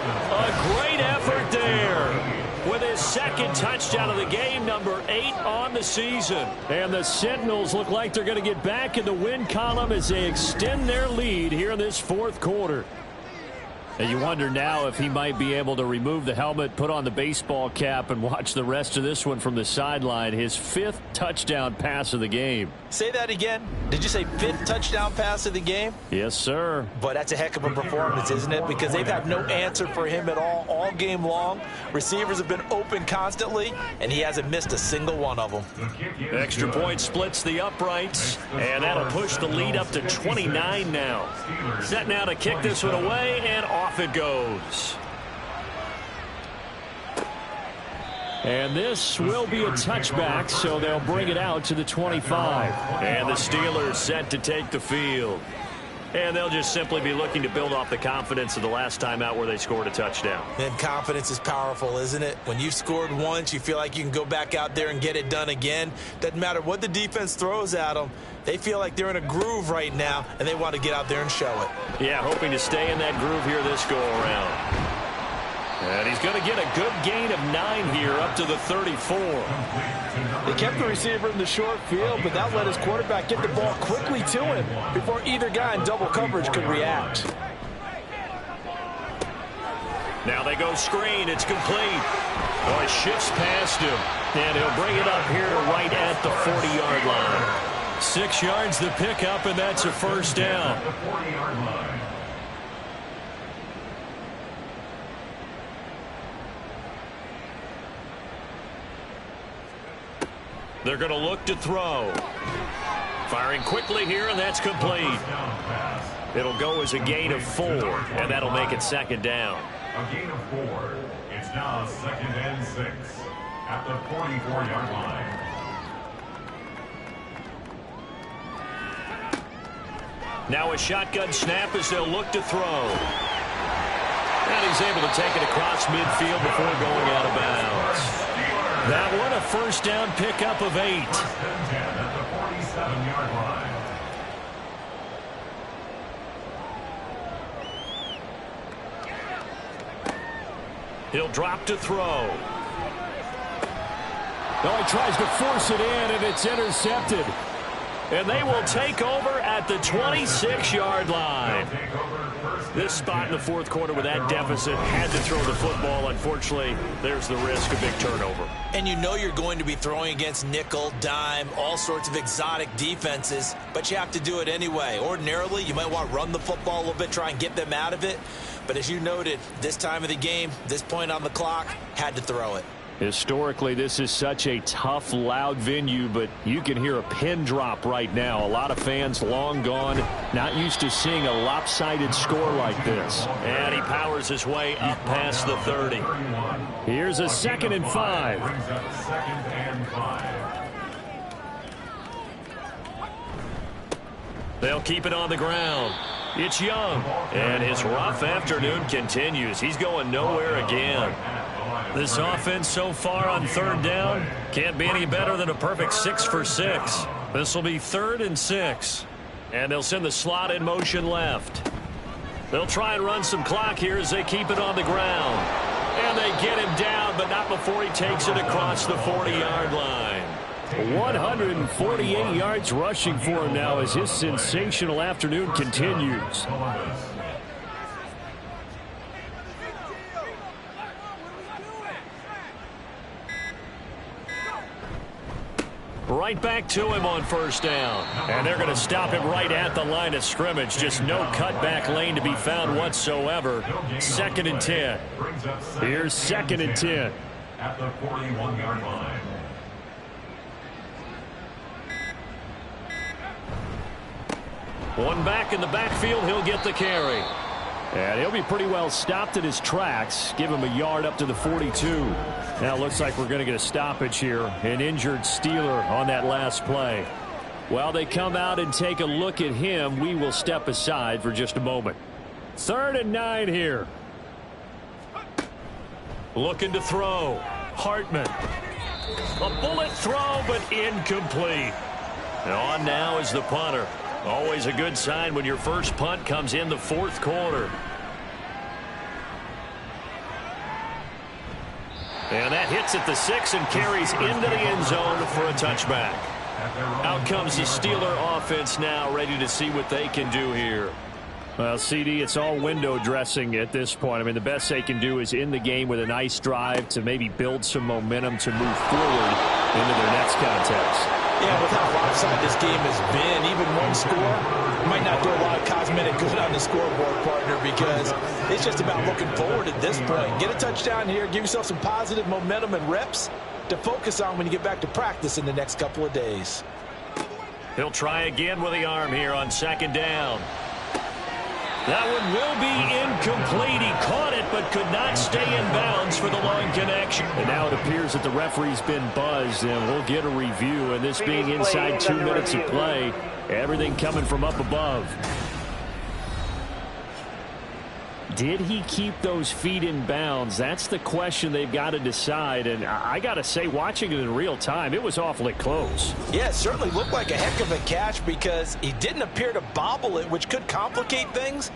A great effort there. With his second touchdown of the game, number 8 on the season. And the Sentinels look like they're going to get back in the win column as they extend their lead here in this fourth quarter. And you wonder now if he might be able to remove the helmet, put on the baseball cap, and watch the rest of this one from the sideline. His 5th touchdown pass of the game. Say that again. Did you say 5th touchdown pass of the game? Yes, sir. But that's a heck of a performance, isn't it? Because they've had no answer for him at all game long. Receivers have been open constantly, and he hasn't missed a single one of them. Extra point splits the uprights, and that'll push the lead up to 29 now. Set now to kick this one away, and off it goes. And this will be a touchback, so they'll bring it out to the 25. And the Steelers set to take the field. And they'll just simply be looking to build off the confidence of the last time out where they scored a touchdown. And confidence is powerful, isn't it? When you've scored once, you feel like you can go back out there and get it done again. Doesn't matter what the defense throws at them. They feel like they're in a groove right now, and they want to get out there and show it. Yeah, hoping to stay in that groove here this go-around. And he's going to get a good gain of 9 here up to the 34. They kept the receiver in the short field, but that let his quarterback get the ball quickly to him before either guy in double coverage could react. Now they go screen. It's complete. Oh, he shifts past him. And he'll bring it up here right at the 40-yard line. 6 yards the pickup, and that's a first down. They're going to look to throw. Firing quickly here, and that's complete. It'll go as a gain of 4, and that'll make it second down. A gain of 4. It's now 2nd and 6 at the 44-yard line. Now a shotgun snap as they'll look to throw. And he's able to take it across midfield before going out of bounds. That one a first down pickup of 8. First and 10 at the 47-yard line. He'll drop to throw. No, he tries to force it in, and it's intercepted. And they will take over at the 26-yard line. This spot in the fourth quarter with that deficit had to throw the football. Unfortunately, there's the risk of big turnover. And you know you're going to be throwing against nickel, dime, all sorts of exotic defenses, but you have to do it anyway. Ordinarily, you might want to run the football a little bit, try and get them out of it. But as you noted, this time of the game, this point on the clock, had to throw it. Historically, this is such a tough, loud venue, but you can hear a pin drop right now. A lot of fans long gone, not used to seeing a lopsided score like this. And he powers his way up past the 30. Here's a 2nd and 5. Brings up 2nd and 5. They'll keep it on the ground. It's Young, and his rough afternoon continues. He's going nowhere again. This offense so far on 3rd down can't be any better than a perfect 6 for 6. This will be 3rd and 6. And they'll send the slot in motion left. They'll try and run some clock here as they keep it on the ground. And they get him down, but not before he takes it across the 40-yard line. 148 yards rushing for him now as his sensational afternoon continues. Right back to him on 1st down. And they're going to stop him right at the line of scrimmage. Just no cutback lane to be found whatsoever. 2nd and 10. Here's 2nd and 10. At the 41-yard line. One back in the backfield. He'll get the carry. And he'll be pretty well stopped in his tracks. Give him a yard up to the 42. Now it looks like we're going to get a stoppage here. An injured Steeler on that last play. While they come out and take a look at him, we will step aside for just a moment. 3rd and 9 here. Looking to throw. Hartman. A bullet throw, but incomplete. And on now is the punter. Always a good sign when your first punt comes in the 4th quarter. And that hits at the 6 and carries into the end zone for a touchback. Out comes the Steeler offense now, ready to see what they can do here. Well, CD, it's all window dressing at this point. I mean, the best they can do is end the game with a nice drive to maybe build some momentum to move forward into their next contest. Yeah, with how lopsided this game has been, even one score might not do a lot of cosmetic good on the scoreboard, partner, because it's just about looking forward at this point. Get a touchdown here, give yourself some positive momentum and reps to focus on when you get back to practice in the next couple of days. He'll try again with the arm here on 2nd down. That one will be incomplete. He caught it but could not stay in bounds for the long connection. And now it appears that the referee's been buzzed, and we'll get a review. And this being inside 2 minutes of play, everything coming from up above. Did he keep those feet in bounds? That's the question they've got to decide. And I got to say, watching it in real time, it was awfully close. Yeah, it certainly looked like a heck of a catch because he didn't appear to bobble it, which could complicate things.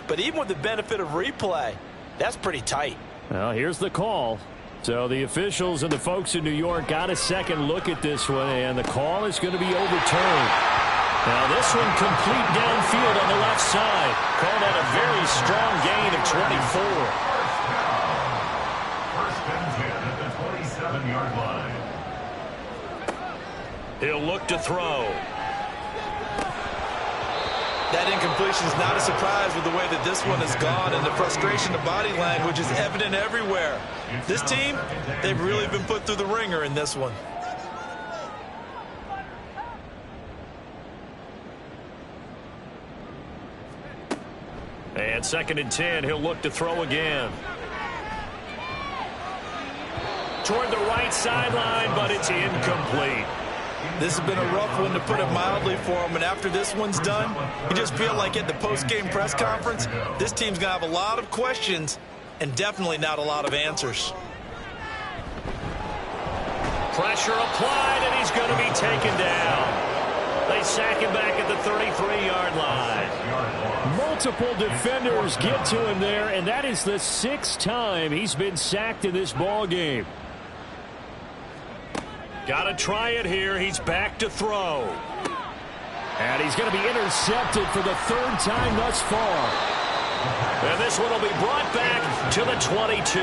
But even with the benefit of replay, that's pretty tight. Well, here's the call. So the officials and the folks in New York got a second look at this one, and the call is going to be overturned. Now this one complete downfield on the left side. Called out a very strong gain of 24. First and 10 at the 27-yard line. He'll look to throw. That incompletion is not a surprise with the way that this one has gone, and the frustration of body language is evident everywhere. This team, they've really been put through the ringer in this one. And 2nd and 10, he'll look to throw again. Toward the right sideline, but it's incomplete. This has been a rough one, to put it mildly, for him. And after this one's done, you just feel like at the post-game press conference, this team's going to have a lot of questions and definitely not a lot of answers. Pressure applied, and he's going to be taken down. They sack him back at the 33-yard line. Multiple defenders get to him there, and that is the 6th time he's been sacked in this ball game. Got to try it here. He's back to throw. And he's going to be intercepted for the 3rd time thus far. And this one will be brought back to the 22.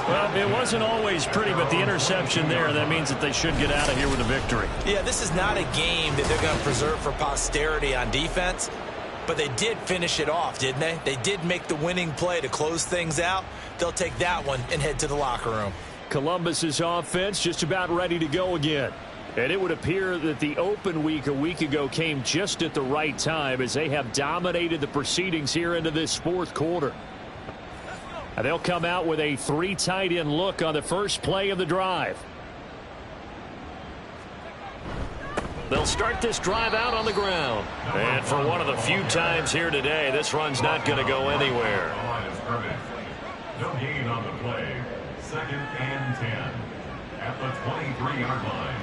Well, it wasn't always pretty, but the interception there, that means that they should get out of here with a victory. Yeah, this is not a game that they're going to preserve for posterity on defense, but they did finish it off, didn't they? They did make the winning play to close things out. They'll take that one and head to the locker room. Columbus's offense just about ready to go again. And it would appear that the open week a week ago came just at the right time as they have dominated the proceedings here into this 4th quarter. And they'll come out with a 3 tight end look on the first play of the drive. They'll start this drive out on the ground. And for one of the few times here today, this run's not going to go anywhere. No gain on the play. 2nd and 10 at the 23-yard line.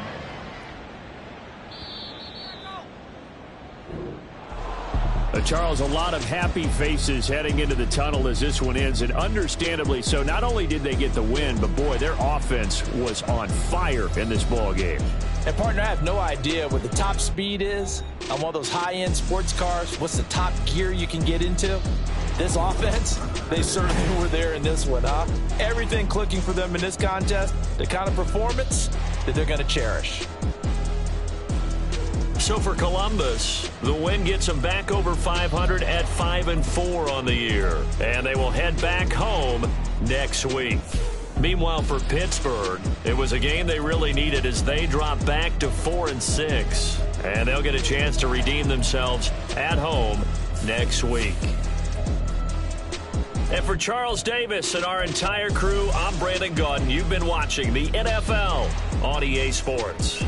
Charles, a lot of happy faces heading into the tunnel as this one ends, and understandably so. Not only did they get the win, but boy, their offense was on fire in this ball game. And partner, I have no idea what the top speed is on one of those high-end sports cars. What's the top gear you can get into? This offense, they certainly were there in this one, huh? Everything clicking for them in this contest, the kind of performance that they're going to cherish. So for Columbus, the win gets them back over 500 at 5-4 on the year. And they will head back home next week. Meanwhile, for Pittsburgh, it was a game they really needed as they drop back to 4-6. And they'll get a chance to redeem themselves at home next week. And for Charles Davis and our entire crew, I'm Brandon Gaudin. You've been watching the NFL on EA Sports.